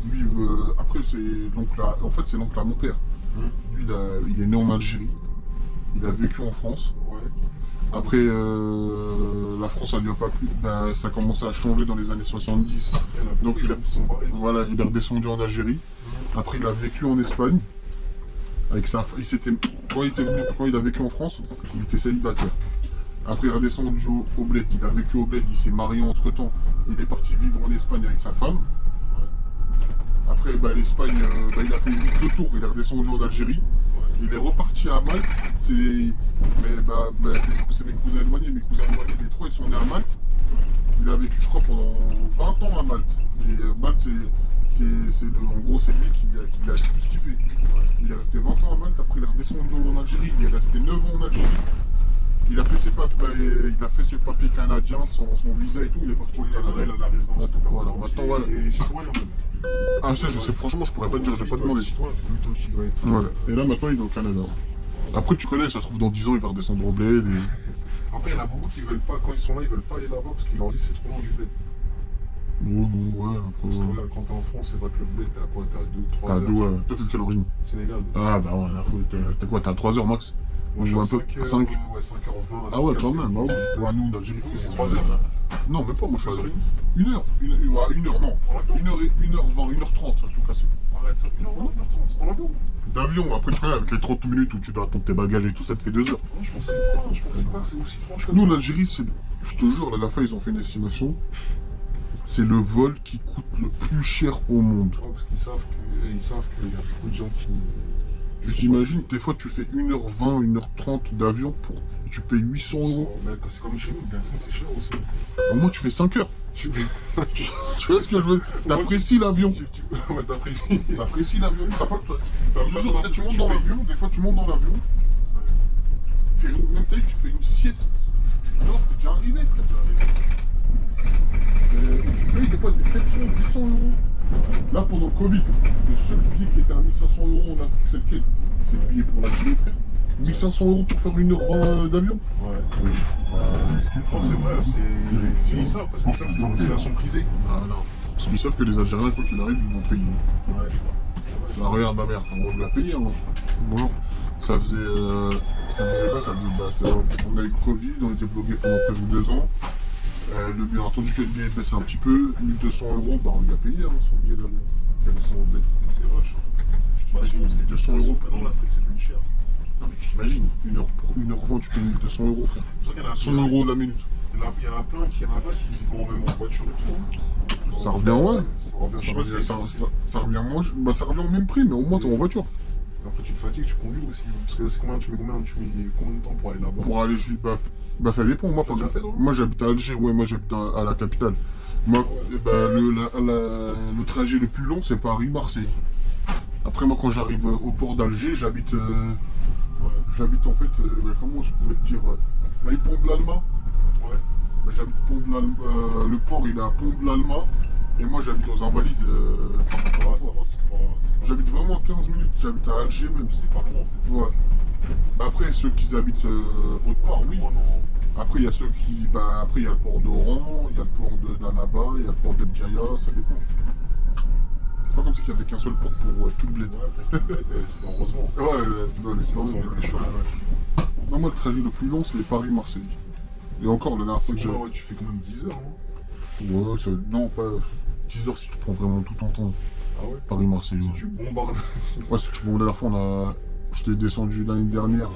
Speaker 1: vivre. Après c'est l'oncle en fait c'est l'oncle à mon père. Lui il est né en Algérie. Il a vécu en France.
Speaker 2: Ouais.
Speaker 1: Après la France ça lui a pas plu. Ben, ça a commencé à changer dans les années 70. Donc il est redescendu en Algérie. Après il a vécu en Espagne. Avec quand il a vécu en France, il était célibataire. Après, il est redescendu au bled. Il a vécu au bled, il s'est marié entre temps. Il est parti vivre en Espagne avec sa femme. Après, l'Espagne, il a fait vite le tour. Il est redescendu en Algérie. Il est reparti à Malte. C'est mes cousins éloignés. Mes cousins éloignés, les trois, ils sont nés à Malte. Il a vécu, je crois, pendant 20 ans à Malte. Malte, en gros, c'est lui qui a tout ce qu'il fait. Il est resté 20 ans à Malte. Après, il est redescendu en Algérie. Il est resté 9 ans en Algérie. Il a fait ses papiers canadiens, son visa et tout, il est parti au Canada.
Speaker 2: Il a la résidence.
Speaker 1: Voilà, maintenant, voilà.
Speaker 2: Et les citoyens même.
Speaker 1: Ah, ça, je sais, franchement, je pourrais pas te dire, j'ai pas demandé.
Speaker 2: Qui doit être.
Speaker 1: Voilà. Et là, maintenant, il est au Canada. Après, tu connais, ça se trouve dans 10 ans, il va redescendre au bled. Et...
Speaker 2: Après, il y en a beaucoup qui veulent pas, quand ils sont là, ils veulent pas aller là-bas parce qu'ils leur disent c'est trop loin du bled.
Speaker 1: Non, ouais,
Speaker 2: Parce que
Speaker 1: après.
Speaker 2: regarde, quand t'es en France, c'est vrai que le blé, t'es à quoi? T'es à 2-3
Speaker 1: T'as
Speaker 2: heures.
Speaker 1: deux, ouais. Toi, t'es de quelle origine?
Speaker 2: Sénégal.
Speaker 1: Ah, bah ouais, t'es quoi? T'as 3 heures max?
Speaker 2: Moi, je
Speaker 1: Ou un
Speaker 2: suis à
Speaker 1: peu
Speaker 2: 5 heures,
Speaker 1: 5.
Speaker 2: ouais, 5h20.
Speaker 1: Ah ouais, quand même, bah ouais. Ouais, nous, en Algérie,
Speaker 2: Oui,
Speaker 1: frère,
Speaker 2: c'est 3 heures.
Speaker 1: Non, mais pas, moi, je suis à
Speaker 2: 2h30.
Speaker 1: 1 heure. Une heure, non. 1h20, 1h30, un truc cassé.
Speaker 2: Arrête, 1h20, 1h30. En avion?
Speaker 1: D'avion, après, tu connais, avec les 30 minutes où tu dois attendre tes bagages et tout, ça te fait 2 heures.
Speaker 2: Non, je pensais pas que c'est aussi proche comme
Speaker 1: Nous,
Speaker 2: ça.
Speaker 1: l'Algérie, c'est. Je te jure, la dernière fois, ils ont fait une estimation. C'est le vol qui coûte le plus cher au monde.
Speaker 2: Ouais, parce qu'ils savent qu'il y a beaucoup de gens qui.
Speaker 1: Tu t'imagines, des fois, tu fais 1h20, 1h30 d'avion pour. Tu payes 800 euros.
Speaker 2: Mais c'est comme chez nous, le benzine c'est cher aussi.
Speaker 1: Au moins, tu fais 5 heures.
Speaker 2: Tu
Speaker 1: Tu vois ce que je veux dire? T'apprécies l'avion.
Speaker 2: Ouais, t'apprécies.
Speaker 1: T'apprécies l'avion. T'as pas toi. Tu montes dans l'avion, des fois, tu montes dans l'avion. Même tu fais une sieste. Tu dors, t'es déjà arrivé, frère. Tu payes des fois des 700, 800 euros. Là, pendant le Covid, le seul billet qui était à 1500 euros en Afrique, c'est lequel? C'est le billet pour l'Algérie, frère. 1500 euros pour faire 1h20 d'avion?
Speaker 2: Ouais. Non, c'est vrai, ils savent, parce qu'ils savent que c'est une destination prisée.
Speaker 1: Ah non. Parce qu'ils savent que les Algériens, quoi qu'il arrive, ils vont payer.
Speaker 2: Ouais.
Speaker 1: Bah, regarde ma mère, on l'a payé. Hein. Bon, ça faisait quoi? On a eu le Covid, on était bloqué pendant presque 2 ans. Bien entendu que le billet baissait un petit peu, 1200 euros, bah on lui a payé hein, son billet d'avion. Il avait son billet.
Speaker 2: C'est vache.
Speaker 1: C'est 200 euros.
Speaker 2: Maintenant, l'Afrique, c'est plus cher.
Speaker 1: Non mais t'imagines, pour 1h20 tu payes 1200 euros frère.
Speaker 2: C'est pour ça qu'il y en a
Speaker 1: 100 euros de la minute.
Speaker 2: Il y en a plein qui y vont même en voiture et tout. Hein.
Speaker 1: Ça revient, ouais.
Speaker 2: Ça revient
Speaker 1: moins, bah ça revient au même prix, mais au moins t'es en voiture.
Speaker 2: Après, tu te fatigues, tu conduis aussi. Parce que là, c'est combien tu mets combien de temps pour aller là-bas?
Speaker 1: Pour aller bah ça dépend. Moi,
Speaker 2: T'as déjà fait, non?
Speaker 1: moi j'habite à Alger, ouais, moi j'habite à la capitale. Moi, le trajet le plus long c'est Paris-Marseille. Après moi quand j'arrive au port d'Alger, j'habite en fait, comment je pourrais te dire, là, Pont de l'Alma.
Speaker 2: Ouais.
Speaker 1: Bah, j'habite Pont de l'Alma, le port il est à Pont de l'Alma. Et moi j'habite aux Invalides. J'habite vraiment à 15 minutes, j'habite à Alger même.
Speaker 2: C'est pas loin en fait.
Speaker 1: Ouais. Bah, après ceux qui habitent autre part, oui. Après il y a ceux qui. Bah, après il y a le port d'Oran, il y a le port d'Annaba, il y a le port de Djaya, ça dépend. C'est pas comme si il n'y avait qu'un seul port pour tout le bled.
Speaker 2: Heureusement.
Speaker 1: Ouais, c'est dans l'espérance. Non, moi le trajet le plus long c'est Paris-Marseille. Et encore la dernière fois que j'ai.
Speaker 2: Ouais, tu fais quand même 10 heures, non?
Speaker 1: Ouais, non, pas 10 heures si tu prends vraiment tout ton temps.
Speaker 2: Ah ouais?
Speaker 1: Paris-Marseille.
Speaker 2: Si tu bombardes.
Speaker 1: Ouais, c'est que la dernière fois, j'étais descendu l'année dernière,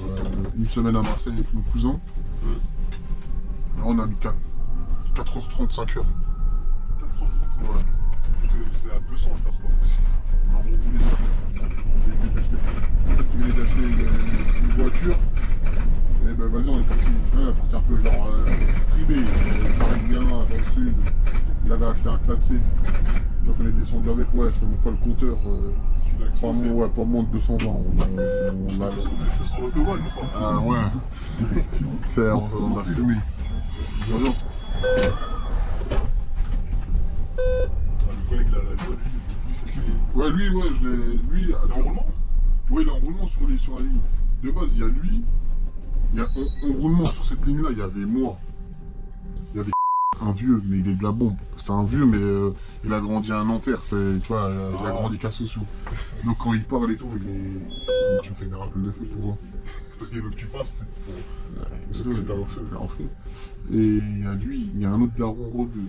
Speaker 1: une semaine à Marseille avec mon cousin. Là, on a mis 4h30, 5h.
Speaker 2: 4h35.
Speaker 1: Ouais.
Speaker 2: C'est à 200, je pense, c'est pas possible.
Speaker 1: Non, on voulait d'acheter une voiture. Et ben vas-y, on est parti un peu genre privé, parisien, dans le sud. Il avait acheté un classé. Donc on est descendu avec, ouais, je te montre pas le compteur. Pas moins de 220. On a...
Speaker 2: sur l'autobahn ou pas?
Speaker 1: Ah ouais. On a fumé. Bonjour.
Speaker 2: Le collègue, il a la joie, lui, c'est qu'il est.
Speaker 1: Ouais, lui,
Speaker 2: Il est en roulement?
Speaker 1: Oui, il est en roulement sur la ligne. De base, il y a lui. En roulement sur cette ligne-là, il y avait moi. Il y avait un vieux, mais il est de la bombe. C'est un vieux, mais il a grandi à Nanterre. Tu vois, il a grandi qu'à Sossou. Donc quand il parle et tout, tu me fais des rappels de feu, tu vois.
Speaker 2: Parce qu'il veut que tu passes,
Speaker 1: Et il y a lui, il y a un autre daron rebeu.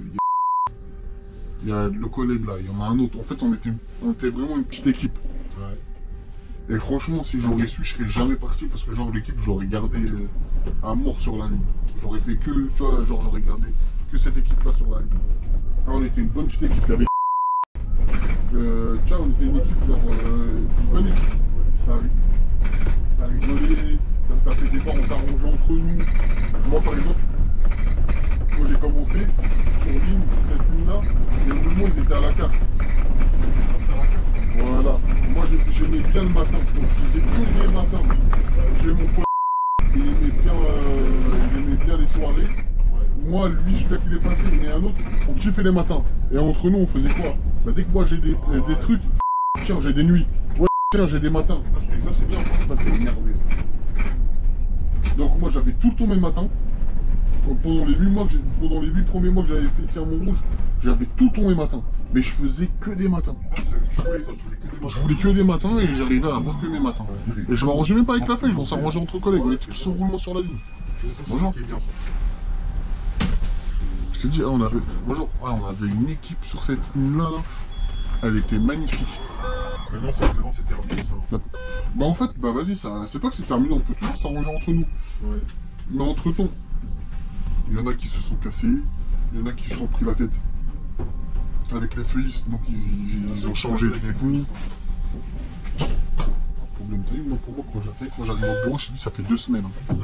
Speaker 1: Il y a le collègue là, il y en a un autre. En fait, on était vraiment une petite équipe.
Speaker 2: Ouais.
Speaker 1: Et franchement, si j'aurais su, je serais jamais parti parce que genre l'équipe, j'aurais gardé à mort sur la ligne. J'aurais fait que, tu vois, genre j'aurais gardé que cette équipe-là sur la ligne. Là, on était une bonne petite équipe. Il y avait tu vois, on était une équipe, genre une bonne équipe. Ça rigolait, ça se tapait des barres, on s'arrangeait entre nous. Moi, par exemple, quand j'ai commencé sur cette ligne-là, les roulements, ils étaient à la carte. Voilà. Moi j'aimais bien le matin, donc je faisais que les matins. J'ai mon pote, il aimait bien les soirées. Moi, lui, je sais qu'il est passé, mais un autre, on kiffait les matins. Et entre nous, on faisait quoi? Bah, dès que moi j'ai des trucs, tiens, j'ai des nuits. Ouais, tiens, j'ai des matins.
Speaker 2: Ça, c'est bien ça.
Speaker 1: Ça, c'est énervé ça. Donc moi j'avais tout le temps mes matins. Pendant les 8 premiers mois que j'avais fait ici à Montrouge, j'avais tout tous les matins. Mais je faisais que des matins.
Speaker 2: Ah, c'est ça que tu voulais, toi, tu voulais que des matins.
Speaker 1: Je voulais que des matins et j'arrivais à avoir que mes matins. Et je m'arrangeais même pas avec la feuille, on s'arrangeait entre collègues. On était tous en roulement sur la ligne. Bonjour. Je te dis, on avait, bonjour. Ouais, on avait une équipe sur cette ligne-là. Là. Elle était magnifique.
Speaker 2: Maintenant, c'est terminé, ça.
Speaker 1: Bah en fait, bah vas-y, ça, c'est pas que c'est terminé, on peut toujours s'arranger entre nous.
Speaker 2: Ouais.
Speaker 1: Mais entre temps, il y en a qui se sont cassés, il y en a qui se sont pris la tête. Avec les feuillistes, donc ils ont changé les coups. Problème terrible, moi, pour moi, quand j'arrive au bureau, je te dis, ça fait 2 semaines. Hein.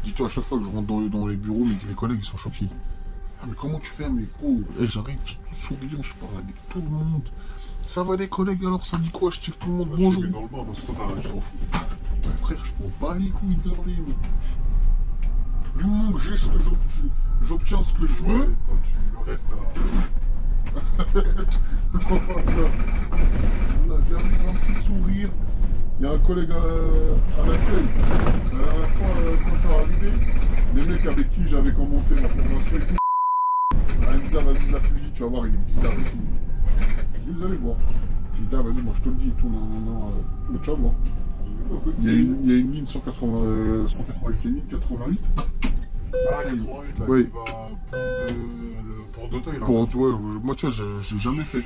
Speaker 1: Dis-toi, à chaque fois que je rentre dans les bureaux, mes collègues, ils sont choqués. Ah, mais comment tu fais, mais gros, j'arrive tout souriant, je parle avec tout le monde. Ça va les collègues, alors ça dit quoi? Je tire tout le monde, bonjour.
Speaker 2: Je mets dans le bain, dans ce temps, je t'en fous.
Speaker 1: Ouais, frère, je prends pas les couilles de leur vie, mais... Du moment que j'ai ce que j'obtiens ce que je veux...
Speaker 2: Ouais, toi, le reste à...
Speaker 1: Là, j'arrive un petit sourire. Il y a un collègue à l'accueil. La dernière fois, quand je suis arrivé, les mecs avec qui j'avais commencé ma formation et tout, il me disait, vas-y, la plus vite, tu vas voir, il est bizarre et tout. Je dis, vous allez voir. Je dis, ah, vas-y, moi je te le dis et tout, non, mais tu vas voir. Il y a une ligne 188, il y a une ligne 88.
Speaker 2: Ah, les 38, là,
Speaker 1: oui.
Speaker 2: qui va prendre le port d'Auteuil, là.
Speaker 1: Ouais, moi, tu vois, j'ai jamais fait.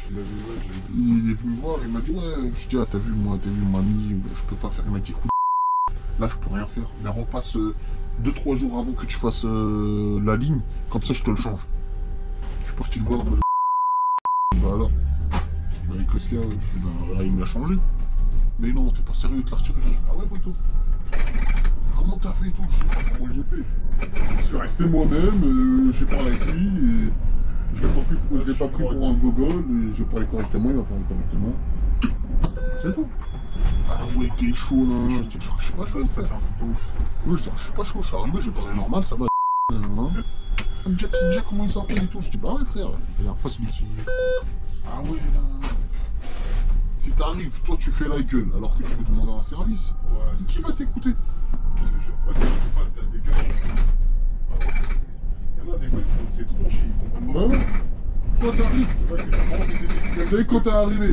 Speaker 1: Il est venu me voir, il m'a dit, ouais, je dis, ah, t'as vu, mamie, je peux pas faire. Il m'a dit, écoute, là, je peux rien faire. Mais repasse 2-3 jours avant que tu fasses la ligne, comme ça, je te le change. Je suis parti le voir. Bah alors, avec Coslia, bah, il me l'a changé. Mais non, t'es pas sérieux de la retirer. Je dis, ah ouais, Boito. Comment t'as fait et tout? Je sais pas comment j'ai fait. Je suis resté moi-même, j'ai parlé avec lui, et je l'ai pas pris pour un gogol, et j'ai parlé correctement, il m'a parlé correctement. C'est tout. Ah ouais, t'es chaud là. Je suis pas chaud, frère. Oui, je suis pas chaud, je suis arrivé, j'ai parlé normal, ça va. Il me dit, tu sais déjà comment il s'appelle et tout. Je dis, bah ouais, frère. Et en face, il me dit, ah ouais, là. Si t'arrives, toi tu fais la gueule alors que tu veux demander un service,
Speaker 2: Ouais,
Speaker 1: qui va t'écouter?
Speaker 2: Je te jure. Ouais, c'est pas t'as des gars. Il y en a des fois, ils font de ces tronches, ils comprennent pas.
Speaker 1: Bah ouais. Toi t'arrives. T'as vu quand t'es arrivé,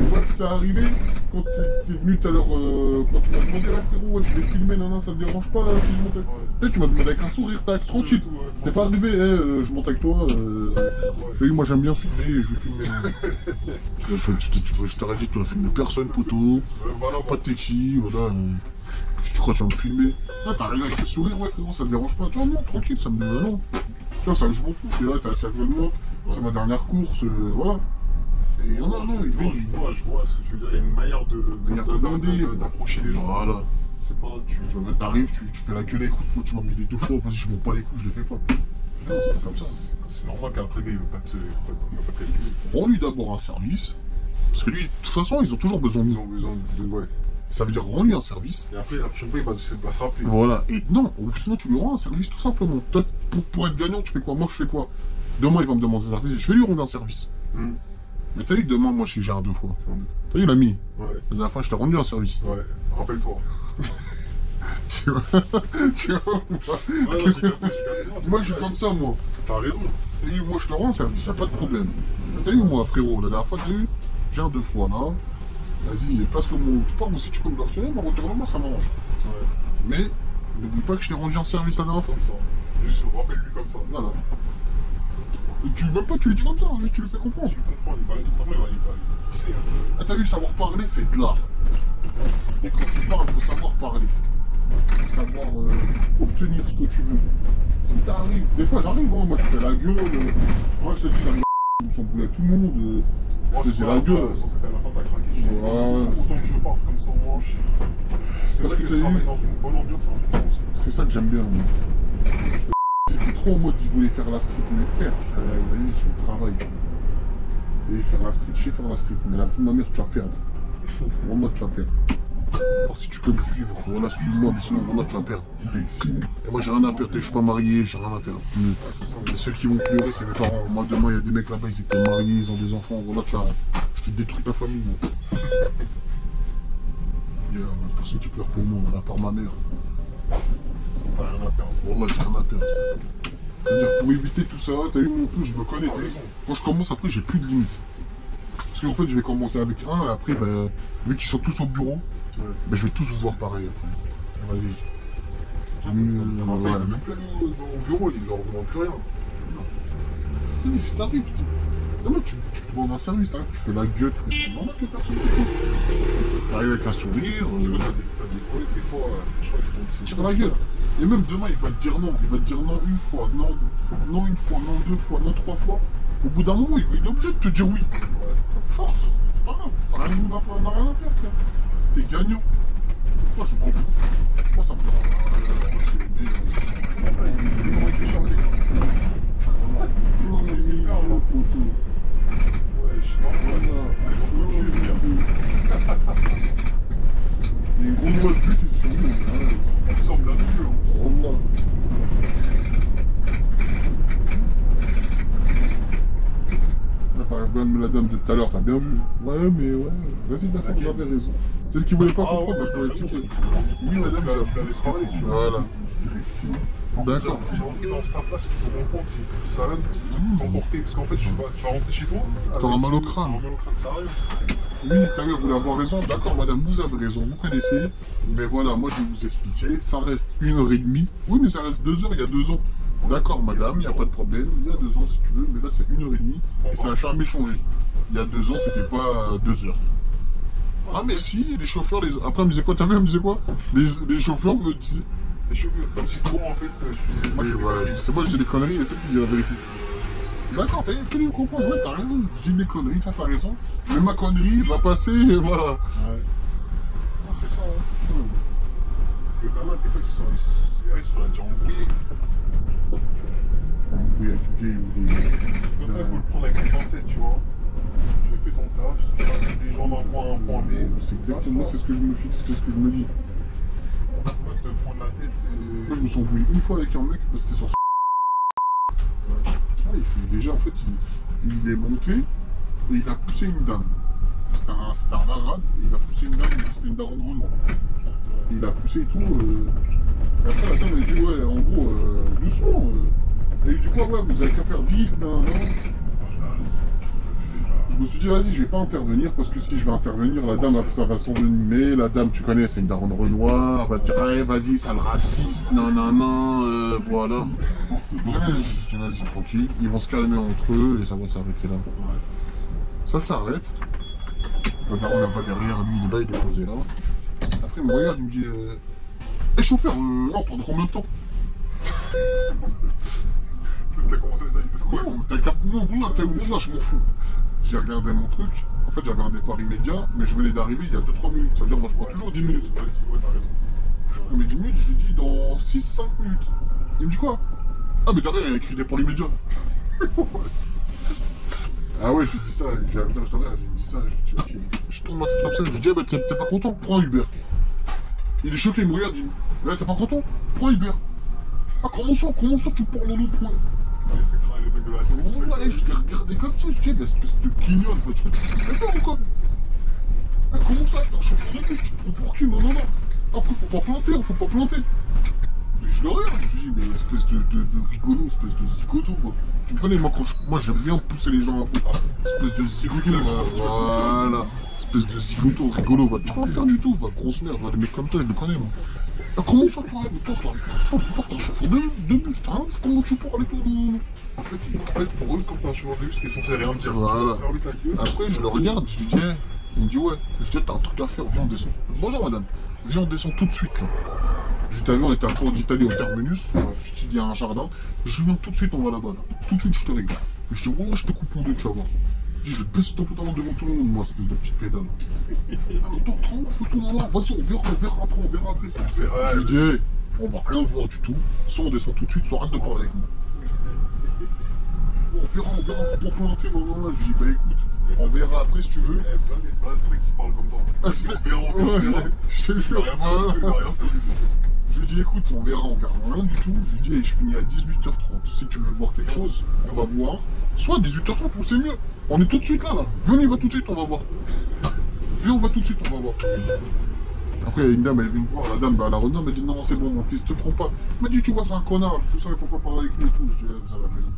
Speaker 1: quand t'es venu tout à l'heure, quand tu m'as demandé là frérot, ouais, je vais filmer, non, ça te dérange pas si je monte avec toi. Tu m'as demandé avec un sourire, tac, tranquille. T'es pas arrivé, je monte avec toi. Moi j'aime bien filmer, je vais filmer. Je t'aurais dit, tu vas filmer personne, poteau. Pas de taxi, voilà. Tu crois que tu vas me filmer? Là t'arrives avec un sourire, ouais frérot, ça te dérange pas. Tu vois, non, tranquille, ça me dit, non. Tu vois, ça je m'en fous, t'es là, t'es assis avec moi. C'est ma dernière course, voilà. Et il y en a, non, ils viennent.
Speaker 2: Je vois ce que tu veux dire, il y a une manière d'approcher les gens.
Speaker 1: Voilà.
Speaker 2: C'est pas,
Speaker 1: t'arrives, tu fais la gueule, écoute, moi tu m'as mis les 2 fois, vas-y, je monte pas les coups, je les fais pas. Non, c'est comme ça.
Speaker 2: C'est normal qu'après le gars, il va pas te calculer.
Speaker 1: Rends-lui d'abord un service, parce que lui, de toute façon, ils ont toujours besoin de nous.
Speaker 2: Ils ont besoin de, ouais.
Speaker 1: Ça veut dire rends-lui un service.
Speaker 2: Et après, la prochaine fois, il va se rappeler.
Speaker 1: Voilà, et non, sinon tu lui rends un service tout simplement. Toi, pour être gagnant, tu fais quoi? Moi, je fais quoi? Demain, il va me demander un service, je vais lui rendre un service. Mais t'as vu, demain, moi, je gère 2 fois. T'as vu, l'ami?
Speaker 2: Ouais.
Speaker 1: La dernière fois, je t'ai rendu un service.
Speaker 2: Ouais, rappelle-toi.
Speaker 1: Tu vois, moi, je suis comme ça, moi.
Speaker 2: T'as raison.
Speaker 1: T'as vu, moi, je te rends un service, y'a pas de problème. T'as vu, moi, frérot, la dernière fois, t'as vu, j'ai un 2 fois, là. Vas-y, place-le moi. Tu pars, moi, si tu peux me le retirer, moi, retire-le-moi, ça m'arrange.
Speaker 2: Ouais.
Speaker 1: Mais, n'oublie pas que je t'ai rendu un service la dernière fois.
Speaker 2: C'est ça. Juste rappelle-lui comme ça.
Speaker 1: Voilà. Et même pas, tu lui dis comme ça, juste tu lui fais comprendre.
Speaker 2: Tu comprends, il sait.
Speaker 1: Ah, t'as vu, savoir parler, c'est de l'art. Et quand tu parles, il faut savoir parler. Il faut savoir obtenir ce que tu veux. Si t'arrives, des fois j'arrive, hein, moi je fais la gueule. Moi je te dis, je me sens boulé avec tout le monde. Je faisais la gueule.
Speaker 2: À la fin, t'as craqué.
Speaker 1: Ouais.
Speaker 2: Autant que je parte comme ça, moi. C'est vrai que tu travailles dans une bonne ambiance, c'est important.
Speaker 1: C'est ça que j'aime bien. C'était trop en mode, il voulait faire la street, mes frères. Vas-y, je suis au travail. Et faire la street, je sais faire la street. Mais la vie de ma mère, tu vas perdre. Vraiment, tu vas perdre. Alors, si tu peux me suivre, voilà, suis-moi, mais sinon, voilà, tu vas perdre. Et moi, j'ai rien à perdre, je suis pas marié, j'ai rien à perdre. Mais ceux qui vont pleurer, c'est mes parents. Moi, demain, il y a des mecs là-bas, ils étaient mariés, ils ont des enfants, voilà, tu vas. Je te détruis ta famille, moi. Il y a personne qui pleure pour moi, à part ma mère.
Speaker 2: T'as rien à perdre.
Speaker 1: Voilà, j'ai rien à perdre. C'est-à-dire, pour éviter tout ça, t'as vu mon pouce, je me connais. Quand je commence, après, j'ai plus de limites. Parce qu'en fait, je vais commencer avec un, et après, bah, vu qu'ils sont tous au bureau, bah, je vais tous vous voir pareil après. Vas-y.
Speaker 2: Même plus aller au bureau, il leur demande plus rien.
Speaker 1: Si t'arrives, tu demandes un service, tu fais la gueule, c'est normal que personne t'écoute. T'arrives avec un sourire.
Speaker 2: C'est vrai, t'as des collègues, des fois, franchement, ils font de ces
Speaker 1: Tire la gueule. Et même demain, il va te dire non. Il va te dire non une fois, non une fois, non deux fois, non trois fois. Au bout d'un moment, il est obligé de te dire oui. Force, c'est pas grave. T'as rien à perdre, frère. T'es gagnant. Moi, je m'en fous. Moi, ça me fait. C'est bien.
Speaker 2: C'est le gars, là. Ouais, je sais pas. Je vais venir.
Speaker 1: Il y a une grosse voix de plus, c'est sûr.
Speaker 2: Ils sont plein de vieux.
Speaker 1: La dame de tout à l'heure, t'as bien vu. Ouais, mais ouais. Vas-y, d'accord, vous avez raison. Celle qui voulait pas comprendre, bah, je pouvais expliquer.
Speaker 2: Oui, madame, tu la laisses parler, tu vois.
Speaker 1: Voilà. D'accord.
Speaker 2: J'ai rentré dans ce taf-là, ce qu'il faut comprendre, c'est que ça va t'emporter. Parce qu'en fait, tu vas rentrer chez toi.
Speaker 1: T'auras mal au crâne.
Speaker 2: T'auras mal au crâne, ça arrive.
Speaker 1: Oui, t'as vu, vous voulez avoir raison. D'accord, madame, vous avez raison, vous connaissez. Mais voilà, moi, je vais vous expliquer. Ça reste 1h30. Oui, mais ça reste 2 heures, il y a 2 ans. D'accord, madame, il n'y a pas de problème. Il y a 2 ans, si tu veux. Mais là, c'est 1h30. Et ça n'a jamais changé. Il y a 2 ans, c'était pas 2 heures. Ah, mais si, les chauffeurs, après, elle me disait quoi? T'as vu, elle me disait quoi? Les chauffeurs me disaient.
Speaker 2: Les cheveux, comme si toi, en fait, je faisais.
Speaker 1: Moi, c'est moi, j'ai des conneries et c'est qui dit la vérité. D'accord, fais-lui comprendre, ouais, t'as raison. J'ai des conneries, toi, t'as raison. Mais ma connerie va passer, et voilà.
Speaker 2: Ouais. Ah, c'est ça, hein. Les gamins, des fois, ils sont déjà embrouillés.
Speaker 1: Oui, avec une vieille ou des.
Speaker 2: Donc là, il faut le prendre avec une pincette, tu vois. Tu fais ton taf, tu ramènes des gens d'un point A à un point B.
Speaker 1: C'est exactement c'est ce que je me fixe, c'est ce que je me dis.
Speaker 2: On va te prendre la tête et.
Speaker 1: Moi, je me suis embrouillé une fois avec un mec, parce que c'était sur. Ah, déjà, en fait, il est monté et il a poussé une dame. C'était un arabe, et il a poussé une dame, c'était une daronne Renault. Il a poussé et tout. Et après, la dame, elle a dit, ouais, en gros, doucement. Elle lui dit quoi, ouais, vous avez qu'à faire vite, non. Je me suis dit, vas-y, je vais pas intervenir, parce que si je vais intervenir, la dame, ça va s'envenimer. La dame, tu connais, c'est une daronne Renoir, elle va te dire, ouais, vas-y, sale raciste, non, voilà. Je dis, vas-y, tranquille, ils vont se calmer entre eux et ça va s'arrêter là. Ça s'arrête. Le daron là-bas derrière, lui, il est là, il est posé là. Après, il me regarde, il me dit, hé chauffeur, on prend combien de temps?
Speaker 2: T'as commencé à dire
Speaker 1: Ouais, t'as capté mon boulot, t'es où là, je m'en fous. J'ai regardé mon truc, en fait j'avais un départ immédiat, mais je venais d'arriver il y a 2-3 minutes. Ça veut dire moi je prends toujours 10 minutes.
Speaker 2: Ouais, t'as raison.
Speaker 1: Je prends mes 10 minutes, je lui dis dans 6-5 minutes. Il me dit quoi? Ah mais derrière il a écrit départ immédiat. Ah ouais, je lui dis ça, j'ai me dit ça, je dis ok. Je tourne ma tête comme ça, je lui dis ah bah t'es pas content? Prends un Uber. Il est choqué, il me regarde, il me dit ouais, t'es pas content? Prends un Uber. Ah comment ça tu parles en autre point?
Speaker 2: Il a fait travailler le mec de la scène.
Speaker 1: Ouais, je l'ai regardé comme ça, je dis, l'espèce de guignol, tu fais peur ou quoi? Ah, comment ça, t'es un chauffeur de bus, tu te prends pour qui? Non. Après, faut pas planter. Et je le regarde, je dis, mais espèce de rigolo, espèce de zigoto, quoi. Tu me connais, moi j'aime bien pousser les gens un peu. Espèce de zigoto, voilà. Espèce de zigoto, rigolo, va. Tu peux pas faire du tout, va, grosse merde, va, des mecs comme toi, je le connais, moi. Ah, comment ça, toi, t'es un chauffeur de bus, comment tu parles, toi, de...
Speaker 2: En fait, pour eux, quand t'es un chauffeur de bus, t'es censé rien dire.
Speaker 1: Voilà.
Speaker 2: Fermer ta gueule.
Speaker 1: Après, je le regarde, je lui dis, hey. Il me dit, ouais. Je dis, t'as un truc à faire, viens, on descend. Bonjour, madame. Viens, on descend tout de suite, là. Je lui dis, on était à Port d'Italie au terminus. Je lui dis, il y a un jardin. Je dis, viens, tout de suite, on va là-bas, là. Tout de suite, je te régale. Je dis, ouais, je te coupe mon deux, tu vas voir. Je dis, je vais te baisser ton pantalon devant tout le monde, moi, espèce de petite pédale. Ah, mais toi, fais ton là. Vas-y, on verra après. Je lui dis, hey, on va rien voir du tout. Soit on descend tout de suite, soit arrête de parler avec moi. On verra, faut pas planter, non. Je dis, bah écoute, on verra après si tu veux.
Speaker 2: Il y a plein de trucs qui parlent comme ça.
Speaker 1: Ah, c'est
Speaker 2: On verra.
Speaker 1: Je te jure, je lui dis, écoute, on verra rien du tout. Je lui dis, hey, je finis à 18h30. Si tu veux voir quelque chose, on va voir. Soit 18h30, c'est mieux. On est tout de suite là. Venez, va tout de suite, on va voir. Viens, on va tout de suite, on va voir. Après, une dame, elle vient me voir, la dame, bah, la renard, elle m'a dit non, c'est bon, mon fils, te trompe pas. Elle m'a dit, tu vois, c'est un connard, tout ça, il faut pas parler avec lui et tout. Je dis, vous avez raison.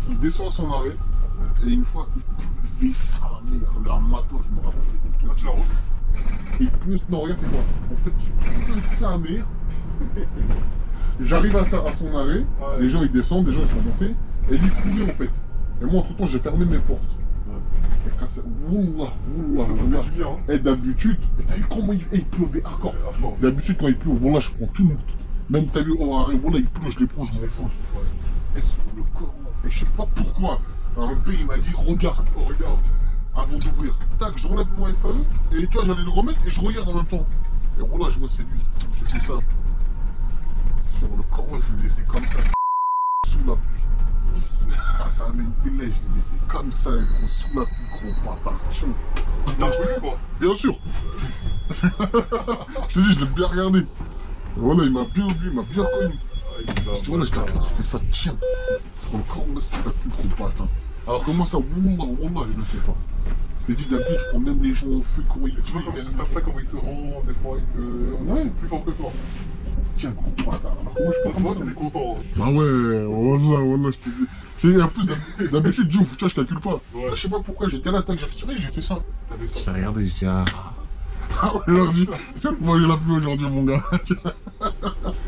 Speaker 1: Il descend à son arrêt, et une fois, il pleuvait sa mère, un matin, je me rappelle.
Speaker 2: Ah, tu l'as revu?
Speaker 1: Il pleut, non, regarde, c'est quoi? En fait, il pleut sa mère. J'arrive à son arrêt,
Speaker 2: Ouais.
Speaker 1: les gens ils descendent, les gens ils sont montés, et lui courait en fait. Et moi, entre temps, j'ai fermé mes portes. Et quand ça. Wallah, wallah,
Speaker 2: Ça t'a
Speaker 1: wallah.
Speaker 2: fait du bien, hein.
Speaker 1: Et d'habitude, t'as vu comment il pleuvait hardcore.
Speaker 2: Hardcore.
Speaker 1: D'habitude, quand il pleut, voilà, je prends tout le monde. Même t'as vu, oh, arrête, voilà, il pleut, je les prends, je m'en fous.
Speaker 2: Ouais.
Speaker 1: Et sur le Coran, et je sais pas pourquoi. Alors le pays il m'a dit, regarde, oh, regarde, avant d'ouvrir. Tac, je relève mon iPhone, et tu vois, j'allais le remettre, et je regarde en même temps. Et voilà, je vois, c'est lui. J'ai fait ça. Sur le Coran, je l'ai laissé comme ça, sous la pluie. Ah, ça m'a une pile, je l'ai laissé comme ça, gros, sous la pluie, gros bâtard. Tiens.
Speaker 2: T'as reconnu ou pas?
Speaker 1: Bien sûr. Je te dis, je l'ai bien regardé. Et voilà, il m'a bien vu, il m'a bien connu. Je dis, voilà, je fais ça, tiens. Sur le Coran, là, sous la pluie, gros bâtard. Alors comment ça, wallah, je ne sais pas. Je t'ai dit d'habitude, je prends même les gens au feu, comment ils
Speaker 2: Tu vois, comme ta frère, comment il te rend, des fois, il te.
Speaker 1: Ouais.
Speaker 2: C'est plus fort que toi.
Speaker 1: tiens, gros bâtard. Alors que moi, je
Speaker 2: Ah,
Speaker 1: pense
Speaker 2: toi,
Speaker 1: que
Speaker 2: t'es content.
Speaker 1: ah ouais, wallah, je te dis. En plus, d'habitude, tu vois, je calcule pas.
Speaker 2: Ouais.
Speaker 1: Je sais pas pourquoi, j'étais là, tac, j'ai retiré, j'ai fait ça.
Speaker 2: T'avais ça.
Speaker 1: J'ai regardé, j'ai dit, ah. Ah ouais, aujourd'hui, tu vas manger la pluie aujourd'hui, mon gars.
Speaker 2: C'est quoi,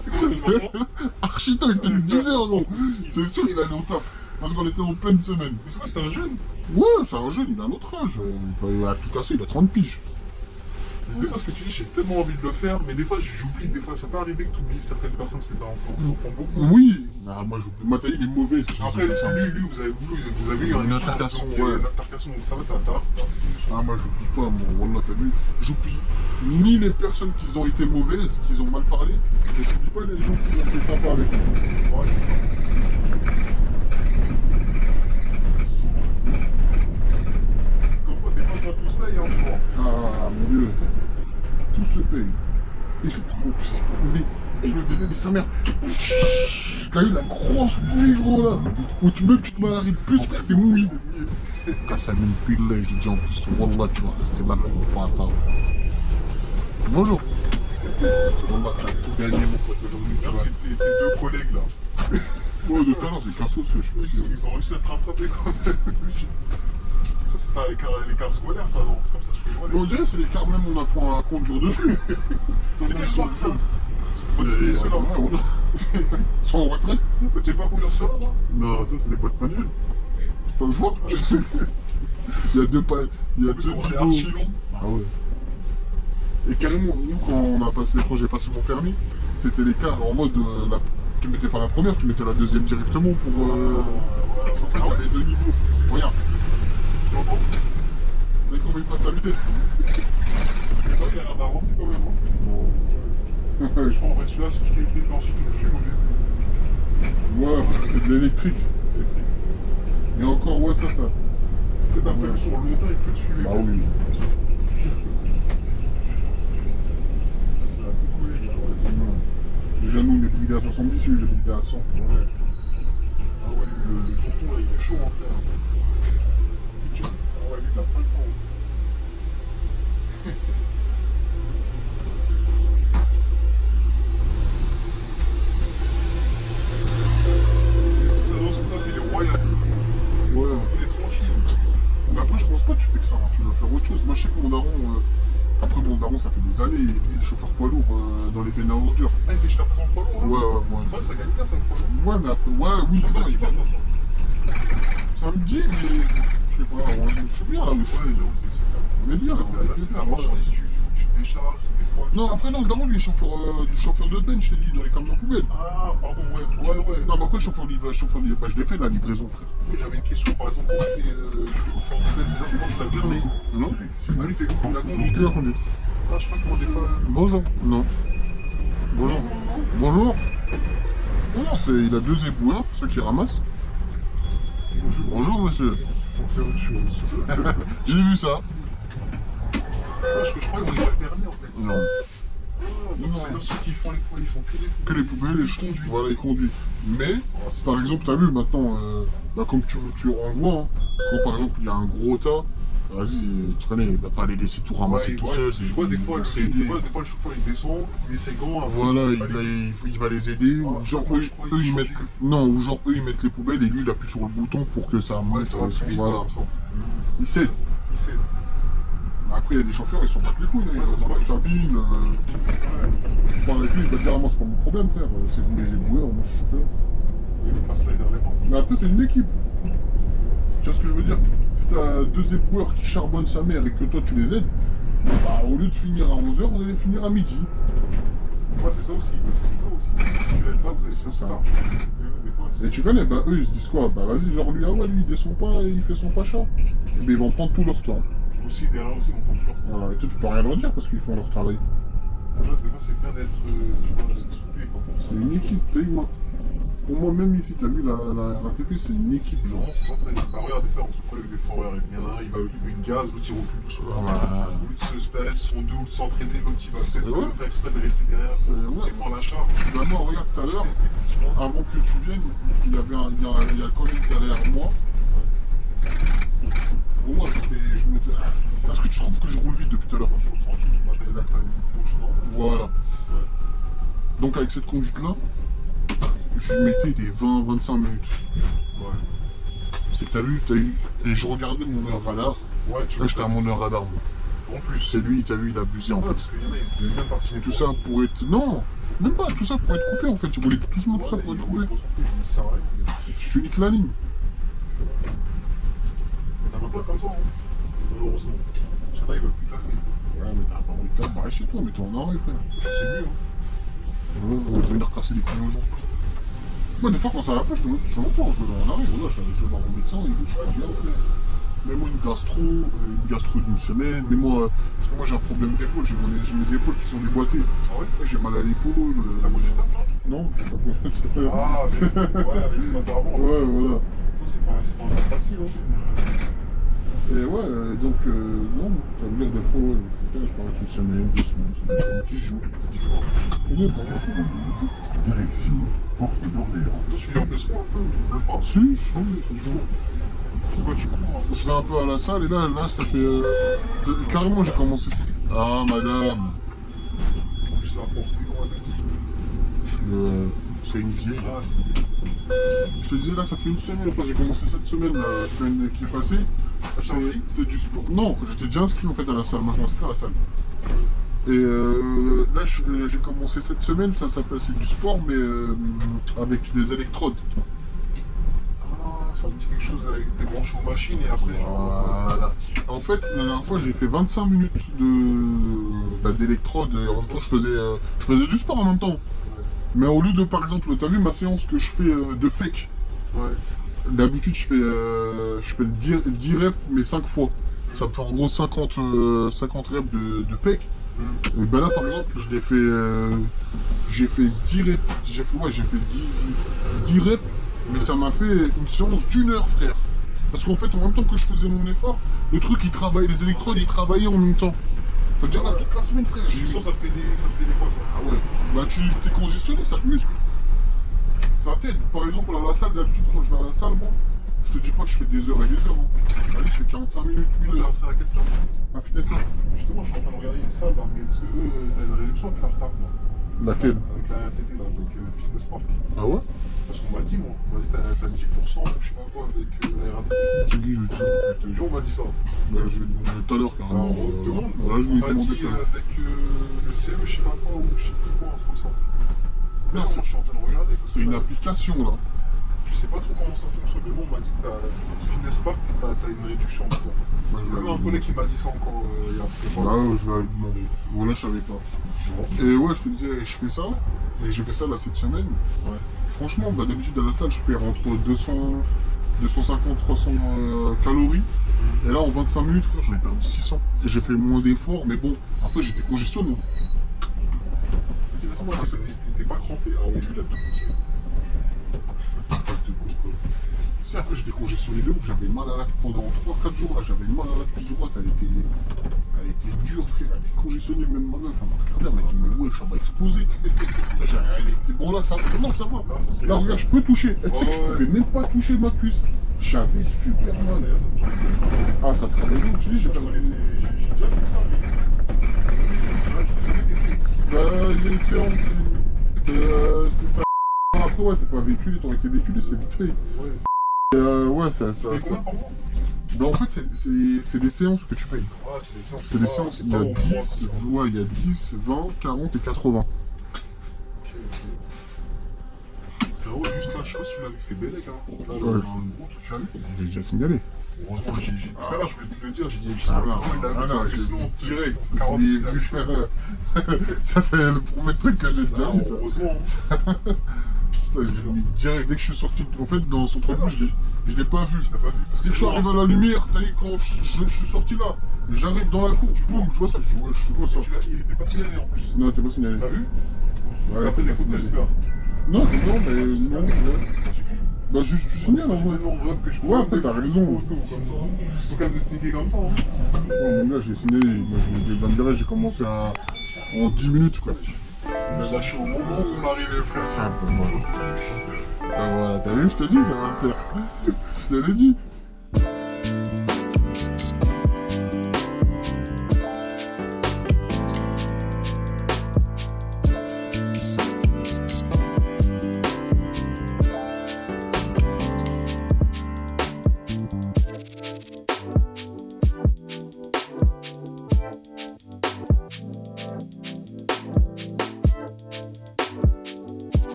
Speaker 2: c'était le moment?
Speaker 1: Archita, il était 10 heures, non. C'est sûr, il allait au taf. Parce qu'on était en pleine semaine.
Speaker 2: Mais c'est quoi, c'était un jeune?
Speaker 1: Ouais, c'est un jeune, il a notre âge. Il a tout cassé, il a 30 piges.
Speaker 2: Des fois, ce que tu dis, j'ai tellement envie de le faire, mais des fois, j'oublie. Des fois, ça peut arriver que tu oublies certaines personnes, c'est pas on prend beaucoup.
Speaker 1: Oui. Ah, moi, j'oublie. Ma taille, il est mauvais.
Speaker 2: Après, lui, vous avez eu
Speaker 1: Une altercation,
Speaker 2: donc,
Speaker 1: ouais.
Speaker 2: Une altercation, donc ça va, t'as.
Speaker 1: Ah, moi, j'oublie pas, moi. Wallah, t'as vu. J'oublie ni les personnes qui ont été mauvaises, qui ont mal parlé, et j'oublie pas les gens qui ont été sympas avec moi.
Speaker 2: Ouais. Comme quoi, des fois, je dois tout se payer, hein, tu vois.
Speaker 1: Ah, mon Dieu. Tout se paye. Et je trouve que c'est prouvé. Et le bébé, mais sa mère. Quand il a la grosse pluie, gros, là. Où tu te malaries plus, frère, t'es mouillé. Quand ça mène pile, là, j'ai dit en plus, wallah, tu vas rester là, pour pas attendre. Bonjour. Wallah, t'as tout gagné, mon pote, aujourd'hui, tu vois.
Speaker 2: Tes deux collègues, là.
Speaker 1: Ouais, de tout à l'heure, c'est cassos, je suis
Speaker 2: Ils ont réussi à te rattraper quand même. Ça, c'est l'écart scolaire, ça, non? Comme ça, je fais
Speaker 1: Mais on dirait que c'est l'écart même, on apprend à compte jour de pluie.
Speaker 2: C'est quel soir, ça? Faut utiliser ceux-là.
Speaker 1: Ouais, voilà. Ils sont en retraite.
Speaker 2: Tu sais pas combien ceux-là, moi?
Speaker 1: Non, ça c'est des boîtes manuelles. Ça se voit. Il y a deux pas. Il y a deux
Speaker 2: C'est
Speaker 1: niveaux.
Speaker 2: archi long.
Speaker 1: Ah ouais. Et carrément, nous quand j'ai passé mon permis, c'était l'écart en mode tu mettais pas la première, tu mettais la deuxième directement pour faire les deux niveaux. Regarde.
Speaker 2: Tu m'entends?
Speaker 1: Vous voyez comment il passe la vitesse?
Speaker 2: C'est vrai qu'il a l'air d'avancer quand même. Hein. Je crois en vrai, celui-là, si je t'ai déclenché, tu le fumes au début.
Speaker 1: Ouais, c'est de l'électrique. Et encore, ouais, ça.
Speaker 2: Peut-être après, sur le long terme, il peut te fumer.
Speaker 1: Bah oui.
Speaker 2: C'est un peu collé, là. Ouais, c'est bon.
Speaker 1: Déjà, nous, on est limité à 70, lui, il est limité à 100.
Speaker 2: Ouais. Ah ouais, le tonton, là, il est chaud, en fait. Ah ouais, lui, il a pas le temps. Il est royal.
Speaker 1: Ouais.
Speaker 2: Il est tranquille.
Speaker 1: Mais après, je pense pas que tu fais que ça, hein. Tu dois faire autre chose. Moi, je sais que mon daron, après mon daron, ça fait des années, il est chauffeur poids lourd dans les pénales ordures.
Speaker 2: Ah, il fait jusqu'à présent poids lourd, hein?
Speaker 1: Ouais.
Speaker 2: Ouais, ça gagne bien, 5 poids lourd.
Speaker 1: Ouais, mais après, ouais, oui,
Speaker 2: Ça
Speaker 1: ça,
Speaker 2: dit pas, ça.
Speaker 1: ça me dit, mais je sais pas, je suis bien là où je suis.
Speaker 2: Ouais, donc, c'est bien.
Speaker 1: On est bien,
Speaker 2: Là,
Speaker 1: on est
Speaker 2: c'est
Speaker 1: bien.
Speaker 2: la marchandise, tu te décharges, des fois.
Speaker 1: Non, après, non, le daron, lui, est chauffeur de bench, je t'ai dit, dans les camions poubelles.
Speaker 2: Ah, pardon, ouais.
Speaker 1: Non, mais après, chauffeur de bah, je l'ai fait, la livraison, frère.
Speaker 2: Oui, j'avais une question, par exemple, pour les chauffeurs de bête, c'est là comment ça permet.
Speaker 1: Non.
Speaker 2: Ah, lui, il fait la conduite.
Speaker 1: Tu as conduit.
Speaker 2: Ah, je sais pas comment j'ai pas.
Speaker 1: Bonjour. Non. Bonjour. Bonjour. Non, il a 2 éboueurs, ceux qui ramassent. Bonjour, monsieur.
Speaker 2: Pour faire autre chose.
Speaker 1: J'ai vu ça.
Speaker 2: Je crois qu'on est alternés, en fait.
Speaker 1: Non.
Speaker 2: Donc, c'est ceux qui font les poids, ils font
Speaker 1: Que les poubelles,
Speaker 2: Je conduis.
Speaker 1: voilà, ils conduisent. Mais,
Speaker 2: c'est
Speaker 1: par exemple, t'as vu maintenant, bah, comme tu en vois, hein, quand par exemple il y a un gros tas,
Speaker 2: Vas-y, tu connais, il va pas les laisser tout ramasser tout seul.
Speaker 1: Je vois des fois, le chauffeur il descend, il met ses gants.
Speaker 2: Voilà, il va les aider. Ou genre, eux, ils mettent. Non, ou genre, eux, ils mettent les poubelles et lui, il appuie sur le bouton pour que ça monte.
Speaker 1: Ouais, ça va plus vite,
Speaker 2: voilà.
Speaker 1: comme ça.
Speaker 2: Il cède.
Speaker 1: Il cède.
Speaker 2: Après, il y a des chauffeurs, ils sont pas les couilles, hein. Ils
Speaker 1: ça,
Speaker 2: sont dans la cabine. Tu parles avec lui, il va te dire, ah, moi, c'est pas mon problème, frère. C'est vous les éboueurs, moi, je suis chauffeur.
Speaker 1: Il passe ça derrière les bancs.
Speaker 2: Mais après, c'est une équipe. Tu vois ce que je veux dire? Si t'as deux éboueurs qui charbonnent sa mère et que toi, tu les aides, bah, au lieu de finir à 11h, vous allez finir à midi.
Speaker 1: Ouais, c'est ça aussi. Tu l'aides pas, vous allez sur ça.
Speaker 2: Et tu connais, bah, eux, ils se disent quoi? Bah, vas-y, genre, lui, ah ouais, lui, il descend pas et il fait son pacha. Et ben, ils vont prendre tout leur temps.
Speaker 1: Aussi, derrière aussi, on prend tout leur temps.
Speaker 2: Voilà, et toi, tu peux rien leur dire parce qu'ils font leur travail.
Speaker 1: Des fois, c'est bien d'être, tu vois, soudé, quoi.
Speaker 2: C'est une équipe, t'as vu, moi. Pour moi, même ici, t'as vu la RATP, c'est une équipe, genre.
Speaker 1: C'est centré. Bah, regarde, des fois, on se trouve avec des foreurs. Il y en a un, il va allumer une gaz, l'autre, il recule tout seul.
Speaker 2: Voilà.
Speaker 1: Au lieu de se faire son dos, de s'entraîner, l'autre, il va
Speaker 2: C'est
Speaker 1: peut-être
Speaker 2: vrai.
Speaker 1: faire exprès de rester derrière.
Speaker 2: Ouais.
Speaker 1: C'est prendre la charge.
Speaker 2: Bah, moi, regarde, tout à l'heure, avant que tu viennes, il y a un collègue derrière moi. Pour moi, je me dis, est-ce que tu trouves que je roule vite depuis tout à l'heure? Voilà. Donc, avec cette conduite-là, je mettais des 20-25 minutes.
Speaker 1: Ouais.
Speaker 2: C'est que t'as vu, et je regardais mon heure radar.
Speaker 1: Ouais, tu
Speaker 2: Là, j'étais à mon heure radar, moi.
Speaker 1: En plus.
Speaker 2: C'est lui, t'as vu, il a abusé en fait.
Speaker 1: Parce qu'il y en a, ils étaient bien partis.
Speaker 2: Tout ça pour être. Non, même pas, tout ça pour être coupé en fait. Je voulais tout doucement, tout ça pour être coupé.
Speaker 1: Ça va,
Speaker 2: Je nique la ligne.
Speaker 1: mais t'as pas comme ça, hein. Malheureusement. Il y en a, ils veulent plus taffer.
Speaker 2: Ouais, mais t'as pas envie de t'abarrer chez toi, mais toi en arrêt, frère.
Speaker 1: Ça, c'est mieux, hein.
Speaker 2: Ouais, on va venir casser les couilles aux gens. Moi, des fois, quand ça va pas, je te montre, je vais en arrêt. Voilà, je vais voir mon médecin, il je suis bien. Mets-moi une gastro d'une semaine. Mets-moi. Parce que moi, j'ai un problème d'épaule, j'ai mes épaules qui sont déboîtées.
Speaker 1: Ah ouais?
Speaker 2: J'ai mal à l'épaule.
Speaker 1: Ça bouge du temps,
Speaker 2: Non, ça bouge.
Speaker 1: Ah, mais ouais, avec ce matin avant.
Speaker 2: Ouais, voilà.
Speaker 1: Ça, c'est pas facile, hein.
Speaker 2: Et ouais, donc, non, ça veut dire des fois, ouais, je parle une semaine, 2 semaines, ça dépend de 10 jours. Et bien,
Speaker 4: Direction Porte d'Orléans.
Speaker 1: Toi, tu viens de sport un peu? Même pas.
Speaker 2: si,
Speaker 1: Pourquoi tu cours, hein?
Speaker 2: je vais un peu à la salle et là ça fait. Carrément, j'ai commencé. Ah, madame.
Speaker 1: En plus, ça a porté, comment t'as dit?
Speaker 2: C'est une vieille.
Speaker 1: Ah, c'est
Speaker 2: Je te disais, là, ça fait une semaine, enfin, j'ai commencé cette semaine, la semaine qui est passée. C'est du sport. Non, j'étais déjà inscrit en fait à la salle. Moi, je m'inscris à la salle. Et là, j'ai commencé cette semaine, ça s'appelle, c'est du sport, mais avec des électrodes.
Speaker 1: Ah, ça me dit quelque chose avec tes branches aux machines et après,
Speaker 2: Voilà. En fait, la dernière fois, j'ai fait 25 minutes d'électrodes et en même temps, je faisais du sport en même temps. Mais au lieu de, par exemple, t'as vu ma séance que je fais de pec?
Speaker 1: Ouais.
Speaker 2: D'habitude, je fais 10 reps, mais 5 fois. Ça me fait en gros 50 reps de pec. Et ben là, par exemple, j'ai fait 10 reps. J'ai fait 10 reps, mais ça m'a fait une séance d'1 heure, frère. Parce qu'en fait, en même temps que je faisais mon effort, le truc, il travaillait, les électrodes, ils travaillaient en même temps. Ça veut dire là, toute la semaine, frère.
Speaker 1: Je sens ça te fait des quoi, ça?
Speaker 2: Ah ouais. Bah, tu t'es congestionné, ça te muscle. Ça t'aide. Par exemple, à la salle, d'habitude, quand je vais à la salle, moi, je te dis pas que je fais des heures et des heures. Hein. Allez, je fais 45 minutes, 1
Speaker 1: Tu
Speaker 2: heure.
Speaker 1: vas inscrire à quelle salle?
Speaker 2: Un fitness là.
Speaker 1: Justement, je suis en train de regarder une salle là, mais parce que eux, t'as une réduction avec la retard là.
Speaker 2: Laquelle?
Speaker 1: Avec la RTP là, avec Fitness Park.
Speaker 2: Ah ouais?
Speaker 1: Parce qu'on m'a dit, moi, on m'a dit t'as 10% ou je sais pas quoi avec la RATP.
Speaker 2: C'est qui, je dis?
Speaker 1: Je te jure, on m'a dit ça.
Speaker 2: Bah, je vais te demander tout à l'heure, carrément.
Speaker 1: Alors, on te demande.
Speaker 2: Voilà, je
Speaker 1: On
Speaker 2: vais
Speaker 1: m'a
Speaker 2: te demander
Speaker 1: dit
Speaker 2: tout à l'heure.
Speaker 1: avec le CE, je sais pas quoi, ou je sais plus quoi, un truc comme ça.
Speaker 2: Non,
Speaker 1: Là, moi, je suis en train de regarder. parce
Speaker 2: C'est
Speaker 1: que
Speaker 2: une
Speaker 1: là,
Speaker 2: application là.
Speaker 1: Je sais pas trop comment ça fonctionne, mais bon, on m'a dit Fitness Park, t'as une réduction dedans.
Speaker 2: Bah,
Speaker 1: Il y a un collègue qui m'a dit ça encore il y a quelques
Speaker 2: Bah
Speaker 1: mois.
Speaker 2: ouais, je vais lui demander. Voilà, je savais pas. Et ouais, je te disais, je fais ça. Et j'ai fait ça là cette semaine.
Speaker 1: Ouais.
Speaker 2: Franchement, bah, d'habitude à la salle, je perds entre 250-300 calories. Et là, en 25 minutes, frère, j'en ai perdu 600. Et j'ai fait moins d'efforts, mais bon, après j'étais congestionné.
Speaker 1: T'es pas crampé? Ah oui, lui, il a tout compris.
Speaker 2: Si après j'étais congestionné de ouf, j'avais mal à la pendant 3-4 jours là, j'avais mal à la cuisse droite, elle était dure, frère, elle était congestionnée, même ma meuf, elle m'a regardé, elle m'a dit mais ouais, ça va exploser. Elle était bon là, ça va, non, ça va. Là regarde, je peux toucher. Et tu sais que je pouvais même pas toucher ma cuisse. J'avais super mal. Ah, ça travaille bien. je te dis, j'ai pas
Speaker 1: J'ai déjà fait ça, mais j'ai jamais testé.
Speaker 2: Bah, il y a une séance c'est ça. Après, ouais, t'es pas véhiculé, t'aurais été véhiculé, c'est vite fait.
Speaker 1: Ouais.
Speaker 2: Ouais, ça.
Speaker 1: Mais combien par mois?
Speaker 2: Bah, en fait, c'est des séances que tu payes.
Speaker 1: Ouais, c'est des séances.
Speaker 2: C'est des séances, il y a 10, ouais, il y a 10, 20, 40 et 80.
Speaker 1: Frérot, juste là, je sais pas si tu l'avais fait Bélec, hein. Là,
Speaker 2: Ouais.
Speaker 1: dans le route, tu l'as vu?
Speaker 2: J'ai déjà signalé.
Speaker 1: Heureusement, tout à l'heure, je voulais te le dire, j'ai dit,
Speaker 2: Ah,
Speaker 1: il
Speaker 2: non,
Speaker 1: a vu, parce que sinon, direct, 40
Speaker 2: Il est venu faire. Ça, c'est le premier truc que j'ai déjà dit, ça.
Speaker 1: Heureusement.
Speaker 2: Ça, je l'ai mis direct dès que je suis sorti. En fait, dans son truc, je l'ai pas vu.
Speaker 1: Tu l'as pas vu? Parce
Speaker 2: Dès que je suis arrivé à la lumière, t'as vu, quand je suis sorti là, j'arrive dans la cour, boum, je vois ça, je dis, ouais, je suis quoi ça?
Speaker 1: Il était pas signalé en plus.
Speaker 2: Non, t'es pas signalé.
Speaker 1: T'as vu?
Speaker 2: Ouais,
Speaker 1: T'as pris des
Speaker 2: t'es pas
Speaker 1: photos,
Speaker 2: signalé.
Speaker 1: j'espère.
Speaker 2: Non, non, mais non.
Speaker 1: Ça suffit.
Speaker 2: Bah, juste, tu signales en vrai.
Speaker 1: Que je
Speaker 2: Ouais, après, t'as raison.
Speaker 1: comme ça. Ils sont quand même de niquer comme ça. Hein.
Speaker 2: Ouais, mon gars, j'ai signalé. Moi, dans le garage, j'ai commencé en 10 minutes, frère.
Speaker 1: On a lâché au moment où on est arrivé, frère.
Speaker 2: Ah, voilà, t'as vu, je te dis, ça va le faire. Je te l'ai dit.